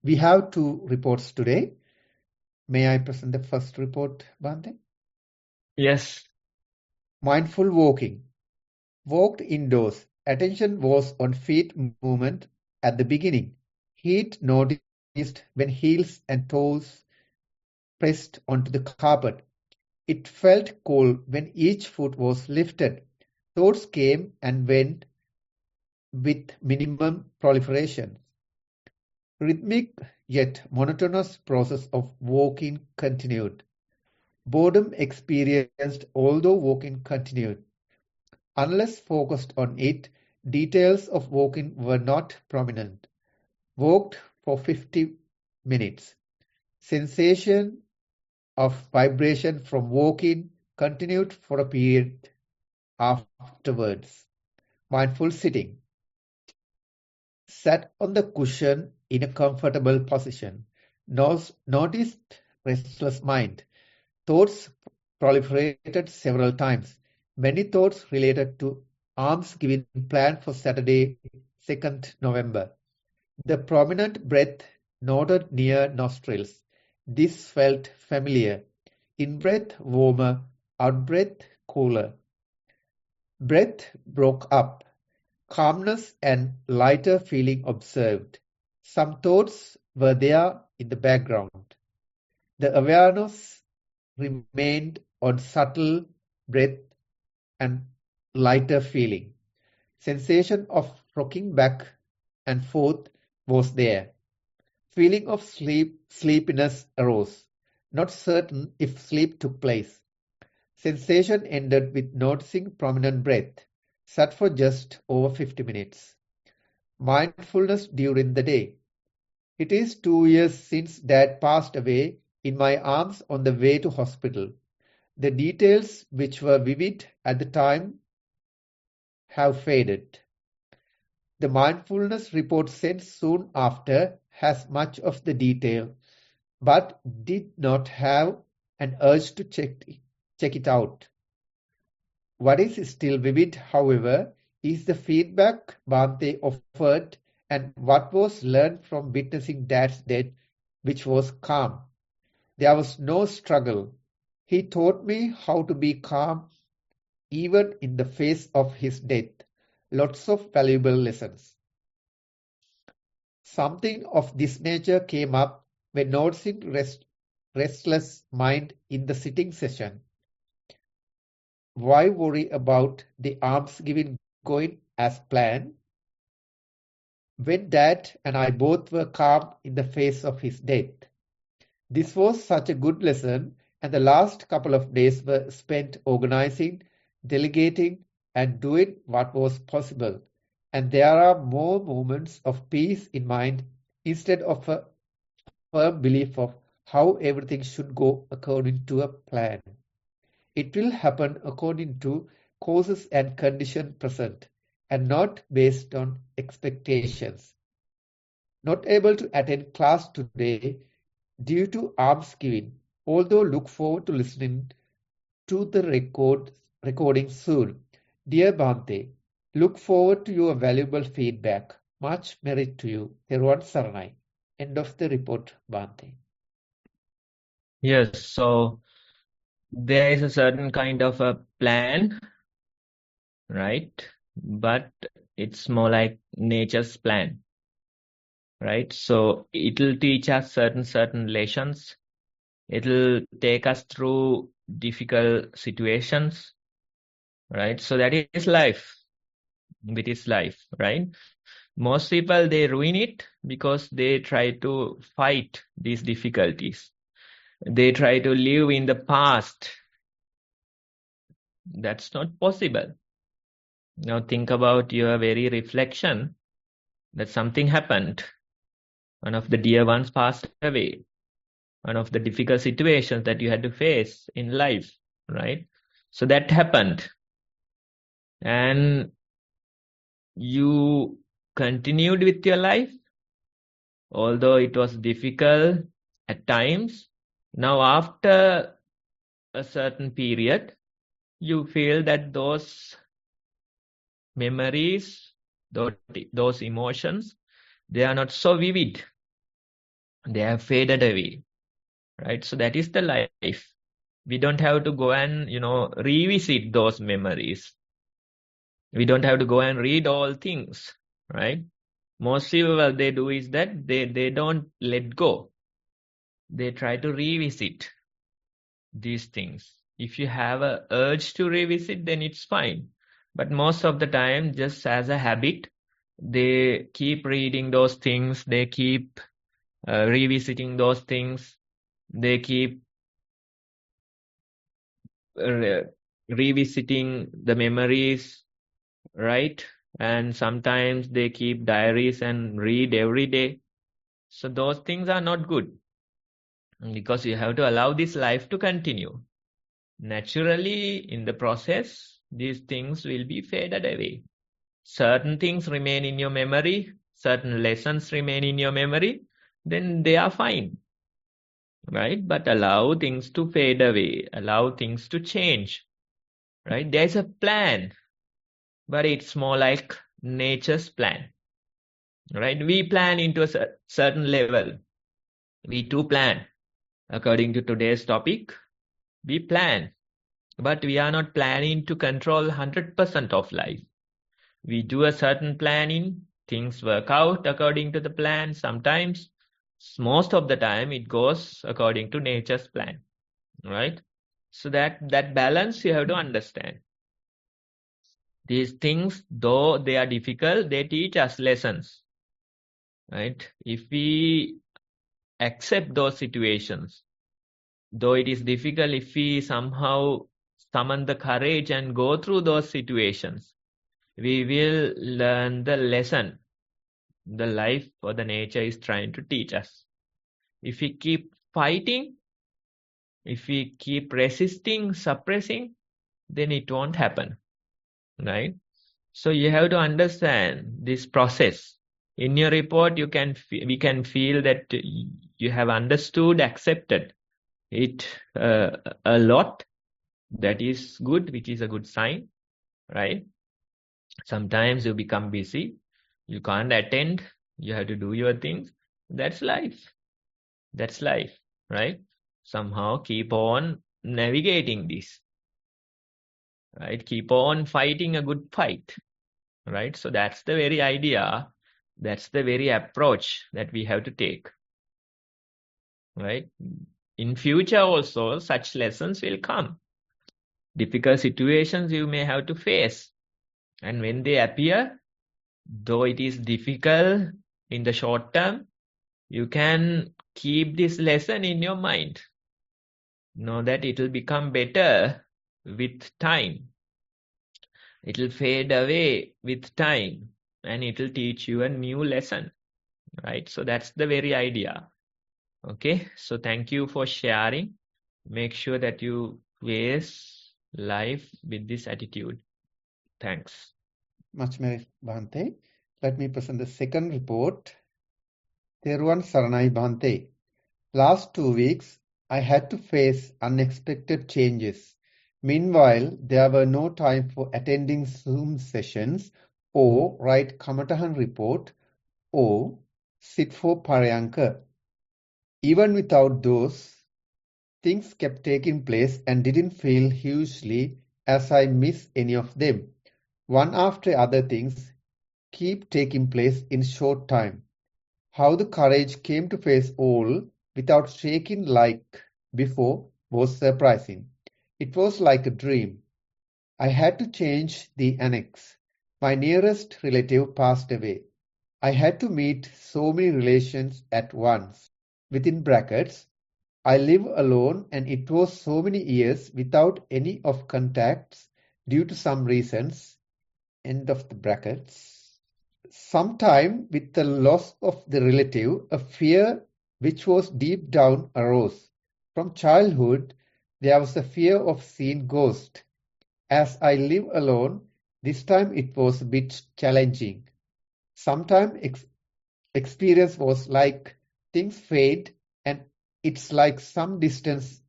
we have 2 reports today. May I present the first report, Bante? Yes. Mindful walking. Walked indoors. Attention was on feet movement at the beginning. Heat noticed when heels and toes pressed onto the carpet. It felt cold when each foot was lifted. Thoughts came and went with minimum proliferation. Rhythmic yet monotonous process of walking continued. Boredom experienced although walking continued. Unless focused on it, details of walking were not prominent. Walked for 50 minutes. Sensation of vibration from walking continued for a period afterwards. Mindful sitting. Sat on the cushion in a comfortable position. Noticed restless mind. Thoughts proliferated several times. Many thoughts related to almsgiving planned for Saturday, 2nd November. The prominent breath noted near nostrils. This felt familiar. In-breath warmer, out-breath cooler. Breath broke up. Calmness and lighter feeling observed. Some thoughts were there in the background. The awareness remained on subtle breath and lighter feeling. Sensation of rocking back and forth was there. Feeling of sleepiness arose. Not certain if sleep took place. Sensation ended with noticing prominent breath. Sat for just over 50 minutes. Mindfulness during the day. It is 2 years since Dad passed away in my arms on the way to hospital. The details which were vivid at the time have faded. The mindfulness report sent soon after has much of the detail, but did not have an urge to check it out. What is still vivid, however, is the feedback Bhante offered and what was learned from witnessing Dad's death, which was calm. There was no struggle. He taught me how to be calm even in the face of his death. Lots of valuable lessons. Something of this nature came up when noticing restless mind in the sitting session. Why worry about the almsgiving going as planned when Dad and I both were calm in the face of his death? This was such a good lesson, and the last couple of days were spent organizing, delegating, and doing what was possible. And there are more moments of peace in mind instead of a firm belief of how everything should go according to a plan. It will happen according to causes and conditions present, and not based on expectations. Not able to attend class today due to almsgiving, although look forward to listening to the recording soon. Dear Bhante, look forward to your valuable feedback. Much merit to you. Thero Saranai. End of the report, Bhante. Yes, so there is a certain kind of a plan, right? But it's more like nature's plan, right? So it'll teach us certain lessons. It'll take us through difficult situations, right? So that is life. It is life, right? Most people, they ruin it because they try to fight these difficulties. They try to live in the past. That's not possible. Now think about your very reflection that something happened. One of the dear ones passed away. One of the difficult situations that you had to face in life, right? So that happened. And you continued with your life, although it was difficult at times. Now, after a certain period, you feel that those memories, those emotions, they are not so vivid. They have faded away, right? So that is the life. We don't have to go and, revisit those memories. We don't have to go and read all things, right? Most people, what they do is that they don't let go. They try to revisit these things. If you have a urge to revisit, then it's fine. But most of the time, just as a habit, they keep reading those things. They keep revisiting those things. They keep revisiting the memories, right? And sometimes they keep diaries and read every day. So those things are not good because you have to allow this life to continue. Naturally, in the process, these things will be faded away. Certain things remain in your memory, certain lessons remain in your memory, then they are fine, right? But allow things to fade away, allow things to change, right? There's a plan, but it's more like nature's plan, right? We plan into a certain level. We too plan. According to today's topic, we plan, but we are not planning to control 100% of life. We do a certain planning, things work out according to the plan. Sometimes, most of the time, it goes according to nature's plan, right? So that balance you have to understand. These things, though they are difficult, they teach us lessons, right? If we accept those situations, though it is difficult, if we somehow summon the courage and go through those situations, we will learn the lesson the life or the nature is trying to teach us. If we keep fighting, if we keep resisting, suppressing, then it won't happen, right? So you have to understand this process. In your report, we can feel that you have understood, accepted it a lot. That is good, which is a good sign, right? Sometimes you become busy, you can't attend, you have to do your things. That's life. That's life, right? Somehow keep on navigating this, right? Keep on fighting a good fight, right? So that's the very idea. That's the very approach that we have to take, right? In future also, such lessons will come. Difficult situations you may have to face. And when they appear, though it is difficult in the short term, you can keep this lesson in your mind. Know that it will become better with time. It will fade away with time and it will teach you a new lesson, right? So that's the very idea. Okay, so thank you for sharing. Make sure that you face life with this attitude. Thanks. Much merit, Bhante. Let me present the second report. Theruvan Saranai Bhante. Last 2 weeks, I had to face unexpected changes Meanwhile, there were no time for attending Zoom sessions or write Kamatahan report or sit for Parayanka. Even without those, things kept taking place and didn't feel hugely as I miss any of them. One after other things keep taking place in short time. How the courage came to face all without shaking like before was surprising. It was like a dream. I had to change the annex. My nearest relative passed away. I had to meet so many relations at once. Within brackets, I live alone and it was so many years without any of contacts due to some reasons. End of the brackets. Sometime with the loss of the relative, a fear which was deep down arose. From childhood, there was a fear of seeing ghosts. As I live alone, this time it was a bit challenging. Sometimes experience was like things fade and it's like some distance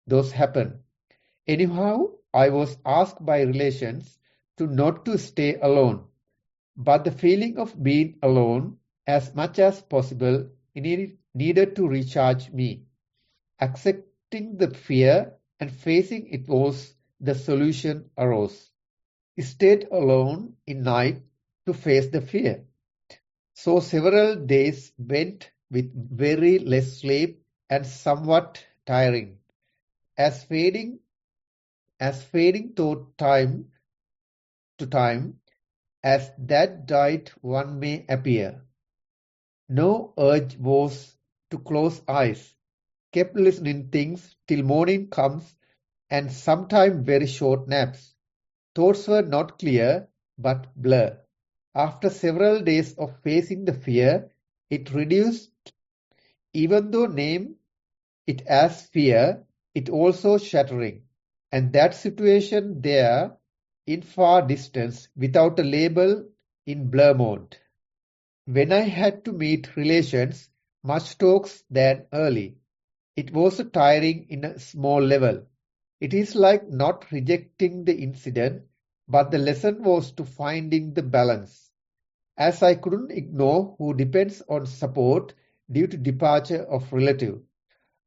those happen. Anyhow, I was asked by relations to not to stay alone, but the feeling of being alone as much as possible needed to recharge me. Accepting the fear and facing it was the solution arose. Stayed alone in night to face the fear. So several days went with very less sleep and somewhat tiring. As fading thought time to time, as that died one may appear. No urge was to close eyes, kept listening things till morning comes and sometime very short naps. Thoughts were not clear, but blur. After several days of facing the fear, it reduced, even though name it as fear, it also shattering. And that situation there in far distance without a label in blur mode. When I had to meet relations, much talks than early. It was tiring in a small level. It is like not rejecting the incident, but the lesson was to finding the balance. As I couldn't ignore who depends on support due to departure of relative,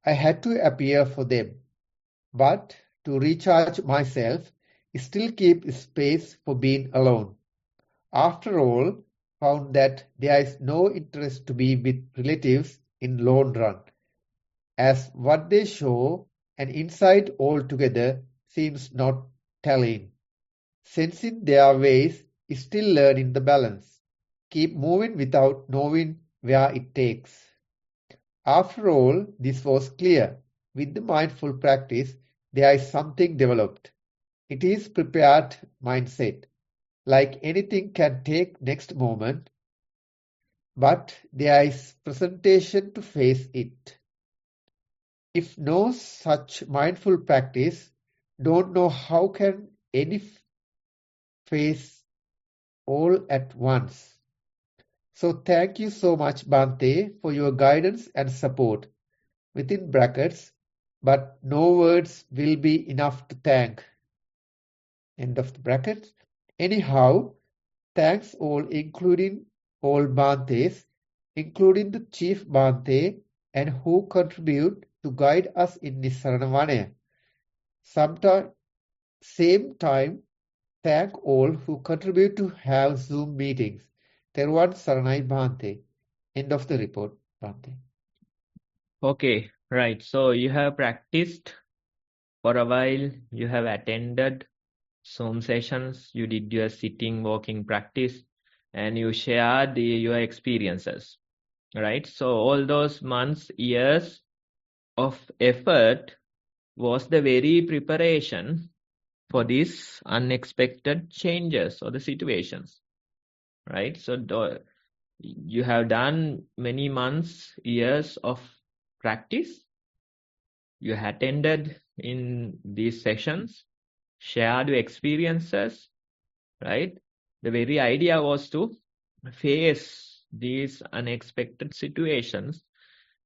I had to appear for them. But to recharge myself, still keep space for being alone. After all, found that there is no interest to be with relatives in long run, as what they show and insight altogether seems not telling. Sensing their ways is still learning the balance. Keep moving without knowing where it takes. After all, this was clear. With the mindful practice, there is something developed. It is prepared mindset. Like anything can take next moment, but there is presentation to face it. If no such mindful practice, don't know how can any face all at once. So thank you so much, Bante, for your guidance and support. Within brackets, but no words will be enough to thank. End of the brackets. Anyhow, thanks all, including all Bantes, including the chief Bante, and who contribute to guide us in Nissarana Vanaya. Same time, thank all who contribute to have Zoom meetings. Thero Saranai Bante. End of the report, Bante. Okay, right. So you have practiced for a while, you have attended Zoom sessions, you did your sitting, walking practice, and you shared your experiences, right? So all those months, years of effort was the very preparation for these unexpected changes or the situations, right? So you have done many months, years of practice. You attended in these sessions, shared your experiences, right? The very idea was to face these unexpected situations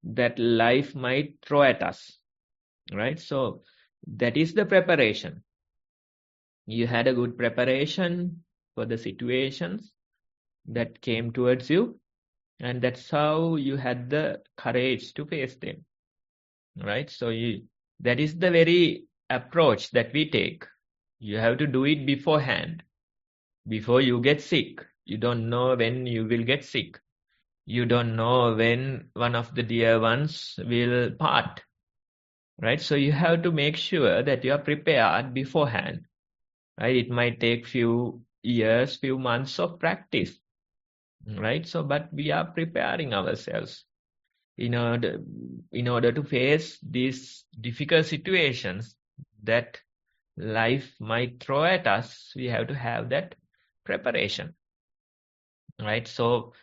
that life might throw at us, right? So that is the preparation. You had a good preparation for the situations that came towards you, and that's how you had the courage to face them, right? So that is the very approach that we take. You have to do it beforehand, before you get sick. You don't know when you will get sick. You don't know when one of the dear ones will part, right? So you have to make sure that you are prepared beforehand, right? It might take few years, few months of practice, right? So, but we are preparing ourselves in order to face these difficult situations that life might throw at us. We have to have that preparation, right? So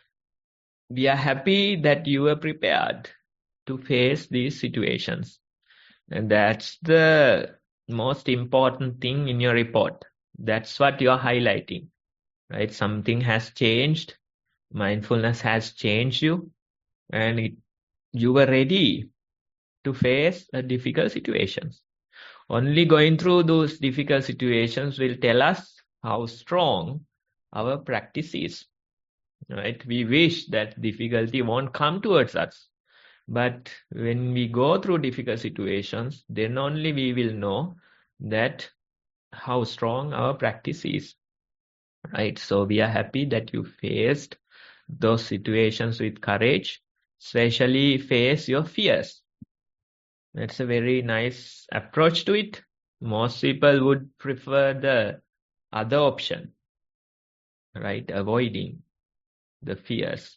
we are happy that you are prepared to face these situations, and that's the most important thing in your report. That's what you are highlighting, right? Something has changed. Mindfulness has changed you, and you were ready to face difficult situations. Only going through those difficult situations will tell us how strong our practice is, right? We wish that difficulty won't come towards us. But when we go through difficult situations, then only we will know that how strong our practice is, right? So we are happy that you faced those situations with courage, especially face your fears. That's a very nice approach to it. Most people would prefer the other option, right? Avoiding the fears,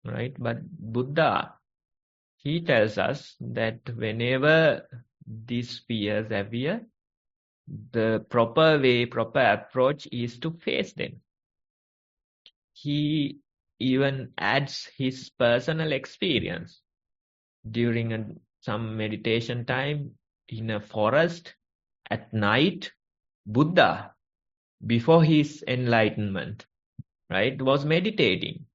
right? But Buddha, he tells us that whenever these fears appear, the proper way, proper approach is to face them. He even adds his personal experience during some meditation time in a forest at night. Buddha, before his enlightenment, right, was meditating,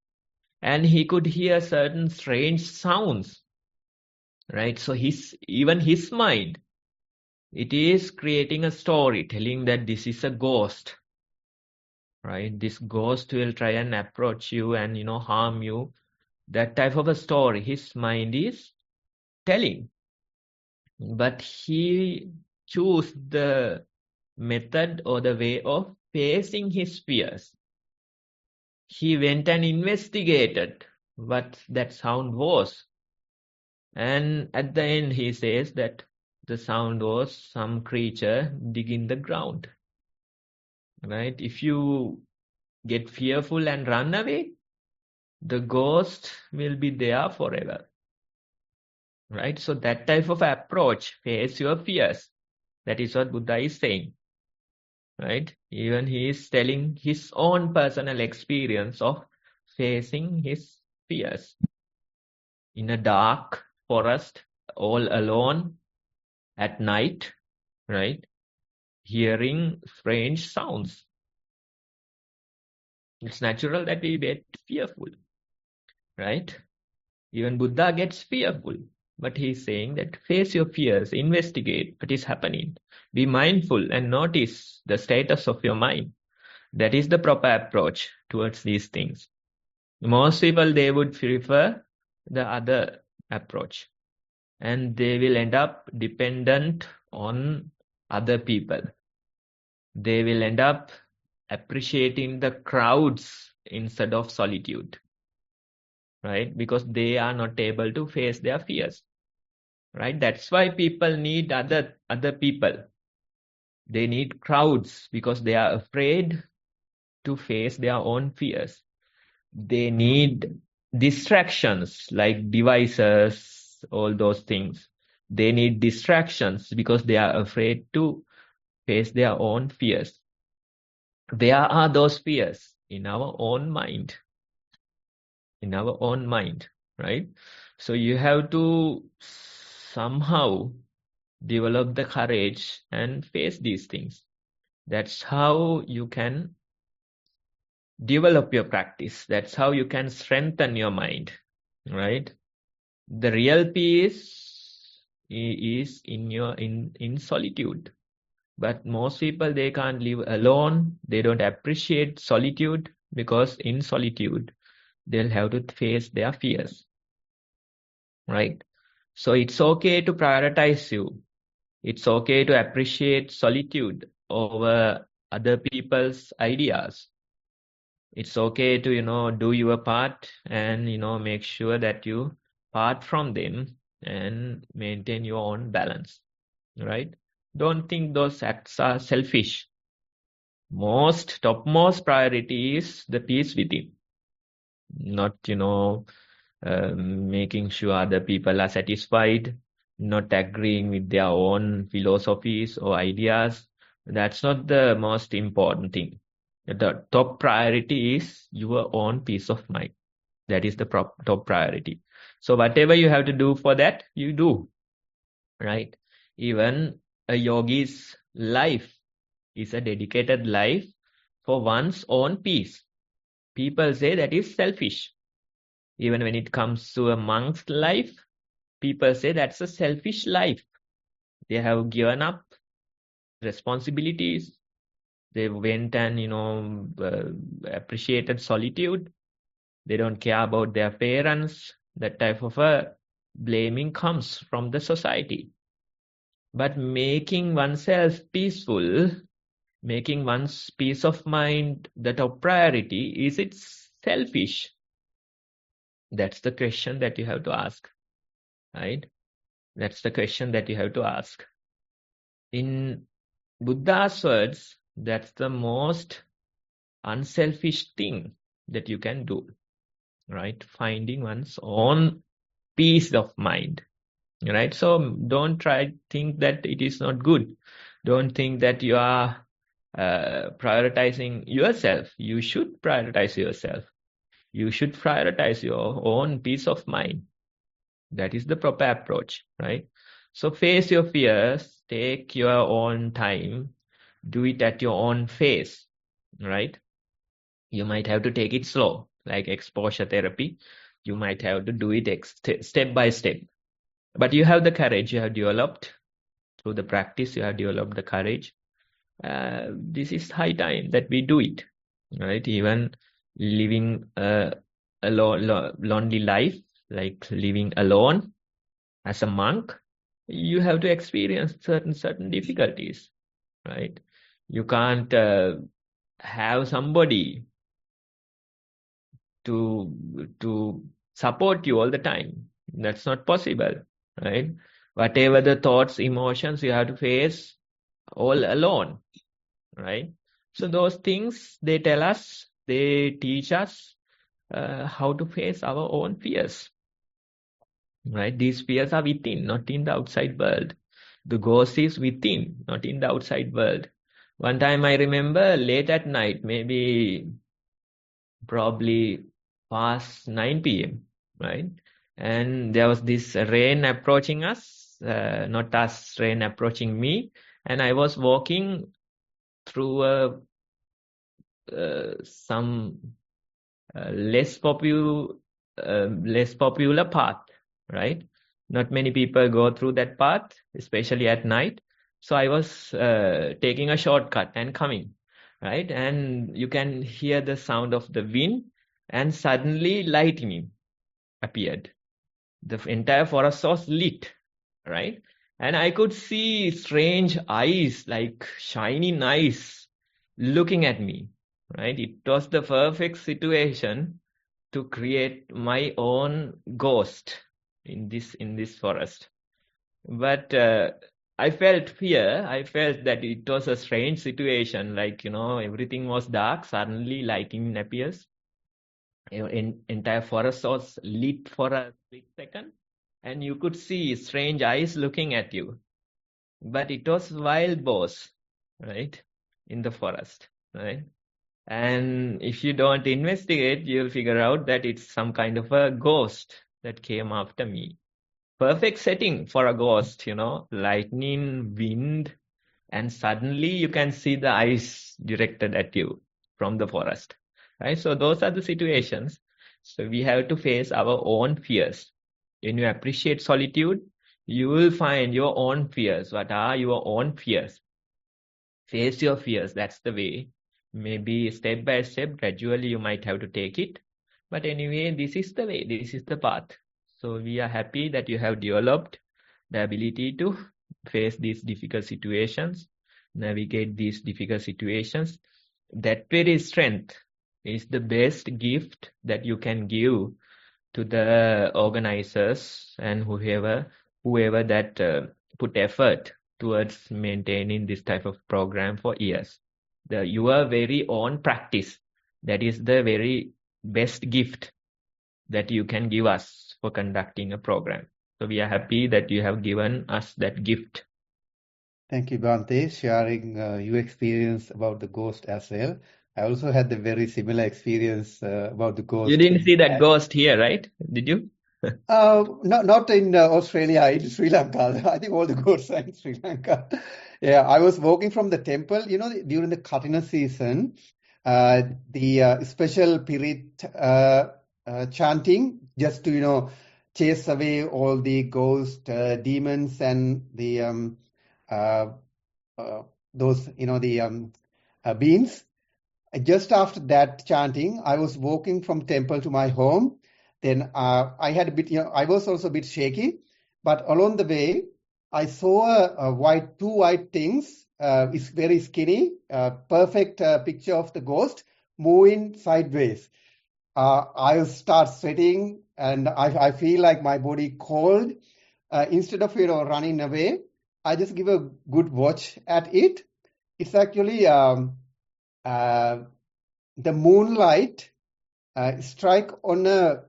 and he could hear certain strange sounds, right? So even his mind, it is creating a story telling that this is a ghost, right? This ghost will try and approach you and, harm you. That type of a story his mind is telling. But he chose the method or the way of facing his fears. He went and investigated what that sound was. And at the end, he says that the sound was some creature digging the ground. Right? If you get fearful and run away, the ghost will be there forever. Right? So that type of approach, face your fears. That is what Buddha is saying. Right? Even he is telling his own personal experience of facing his fears. In a dark forest, all alone at night, right? Hearing strange sounds. It's natural that we get fearful, right? Even Buddha gets fearful, but he's saying that face your fears, investigate what is happening. Be mindful and notice the status of your mind. That is the proper approach towards these things. Most people, they would prefer the other approach, and they will end up dependent on other people. They will end up appreciating the crowds instead of solitude, right? Because they are not able to face their fears, right? That's why people need other people. They need crowds because they are afraid to face their own fears. They need distractions like devices, all those things. They need distractions because they are afraid to face their own fears. Where are those fears? In our own mind. In our own mind, right? So you have to somehow develop the courage and face these things. That's how you can develop your practice. That's how you can strengthen your mind, right? The real peace is in solitude. But most people, they can't live alone. They don't appreciate solitude because in solitude, they'll have to face their fears, right? So it's okay to prioritize you. It's okay to appreciate solitude over other people's ideas. It's okay to, do your part and, make sure that you part from them and maintain your own balance, right? Don't think those acts are selfish. Topmost priority is the peace within, not, making sure other people are satisfied, not agreeing with their own philosophies or ideas. That's not the most important thing. The top priority is your own peace of mind. That is the top priority. So whatever you have to do for that, you do, right? Even a yogi's life is a dedicated life for one's own peace. People say that is selfish. Even when it comes to a monk's life, people say that's a selfish life. They have given up responsibilities. They went and, appreciated solitude. They don't care about their parents. That type of a blaming comes from the society. But making oneself peaceful, making one's peace of mind the top priority, is it selfish? That's the question that you have to ask, right? That's the question that you have to ask. In Buddha's words, that's the most unselfish thing that you can do, right? Finding one's own peace of mind, right? So don't think that it is not good. Don't think that you are prioritizing yourself. You should prioritize yourself. You should prioritize your own peace of mind. That is the proper approach, right? So face your fears, take your own time, do it at your own pace, right? You might have to take it slow, like exposure therapy. You might have to do it step by step. But you have the courage, you have developed through the practice, you have developed the courage. This is high time that we do it, right? Even living a lonely life, like living alone as a monk, you have to experience certain difficulties, right? You can't have somebody to support you all the time. That's not possible, right? Whatever the thoughts, emotions, you have to face all alone, right? So those things, they tell us, they teach us how to face our own fears, right? These fears are within, not in the outside world. The ghost is within, not in the outside world. One time I remember late at night, probably past 9 p.m., right? And there was this rain approaching us, not us, rain approaching me. And I was walking through some less popular path, right? Not many people go through that path, especially at night. So I was taking a shortcut and coming, right? And you can hear the sound of the wind, and suddenly lightning appeared. The entire forest was lit, right? And I could see strange eyes, like shining eyes, looking at me, right? It was the perfect situation to create my own ghost in this forest. But I felt fear. I felt that it was a strange situation, like, everything was dark, suddenly lightning appears. Entire forest was lit for a split second, and you could see strange eyes looking at you. But it was wild boars, right, in the forest, right? And if you don't investigate, you'll figure out that it's some kind of a ghost that came after me. Perfect setting for a ghost, lightning, wind, and suddenly you can see the eyes directed at you from the forest, right? So those are the situations. So we have to face our own fears. When you appreciate solitude, you will find your own fears. What are your own fears? Face your fears. That's the way. Maybe step by step, gradually you might have to take it. But anyway, this is the way. This is the path. So we are happy that you have developed the ability to face these difficult situations, navigate these difficult situations. That very strength is the best gift that you can give to the organizers and whoever that put effort towards maintaining this type of program for years. Your very own practice, that is the very best gift that you can give us for conducting a program. So we are happy that you have given us that gift. Thank you, Bhante, sharing your experience about the ghost as well. I also had a very similar experience about the You ghost. didn't see that ghost here, right? Did you? Not in Australia, in Sri Lanka. I think all the ghosts are in Sri Lanka. Yeah, I was walking from the temple, during the Katina season, the special Pirit chanting just to, chase away all the ghost demons and the those, the beings. Just after that chanting, I was walking from temple to my home. Then I had a bit, I was also a bit shaky, but along the way, I saw two white things. It's very skinny, perfect picture of the ghost moving sideways. I start sweating and I feel like my body cold. Instead of running away, I just give a good watch at it. It's actually the moonlight strike on a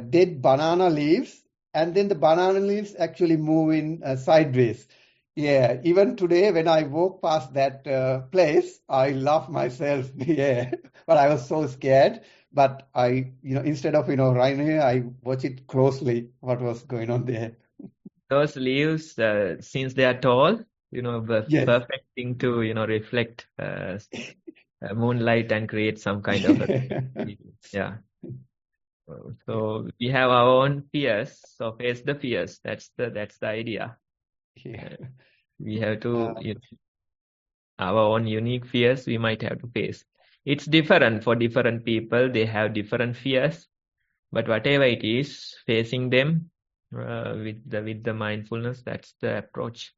dead banana leaves, and then the banana leaves actually move in sideways. Yeah, even today when I walk past that place, I laugh myself. Yeah, but I was so scared. But I, instead of running, I watch it closely. What was going on there? Those leaves, since they are tall, the Yes. perfect thing to, reflect moonlight and create some kind of a yeah. So we have our own fears, so face the fears. That's the idea. Yeah. We have to, our own unique fears we might have to face. It's different for different people. They have different fears, but whatever it is, facing them with the mindfulness, that's the approach.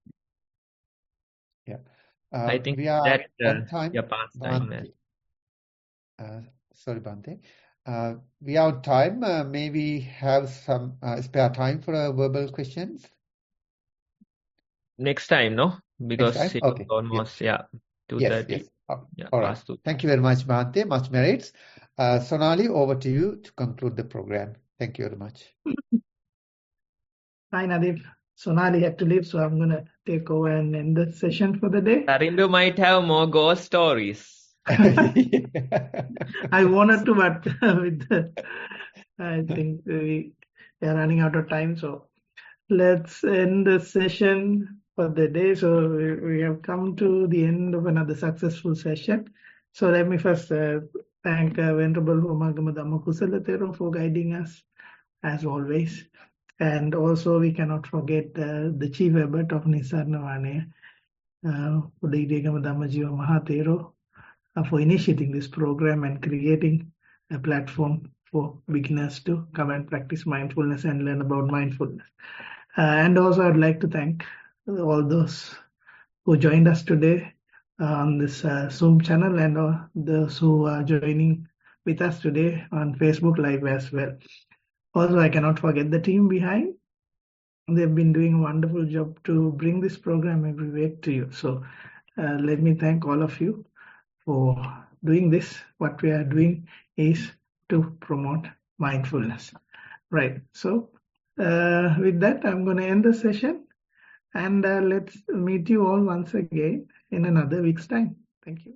Yeah. I think We are that on time, your pastime. Bhante. Sorry, Bhante. We are on time. May we have some spare time for verbal questions? Next time, no? Next Because time? it's Okay. almost, Yes. 2:30. Yes. Yeah, All right. past 2. Thank you very much, Bhante. Much merits. Sonali, over to you to conclude the program. Thank you very much. Hi, Nadeep. Sonali had to leave, so I'm going to take over and end the session for the day. Tarindu might have more ghost stories. I wanted to, but I think we are running out of time. So let's end the session for the day. So we have come to the end of another successful session. So let me first thank Venerable Homagama Dhamma Kusala Thero for guiding us, as always. And also we cannot forget the chief abbot of Nissarana Vanaya, Udayagama Dhammajiva Mahathero, for initiating this program and creating a platform for beginners to come and practice mindfulness and learn about mindfulness. And also I'd like to thank all those who joined us today on this Zoom channel and those who are joining with us today on Facebook Live as well. Also, I cannot forget the team behind. They've been doing a wonderful job to bring this program every week to you. So let me thank all of you for doing this. What we are doing is to promote mindfulness. Right. So with that, I'm going to end the session. And let's meet you all once again in another week's time. Thank you.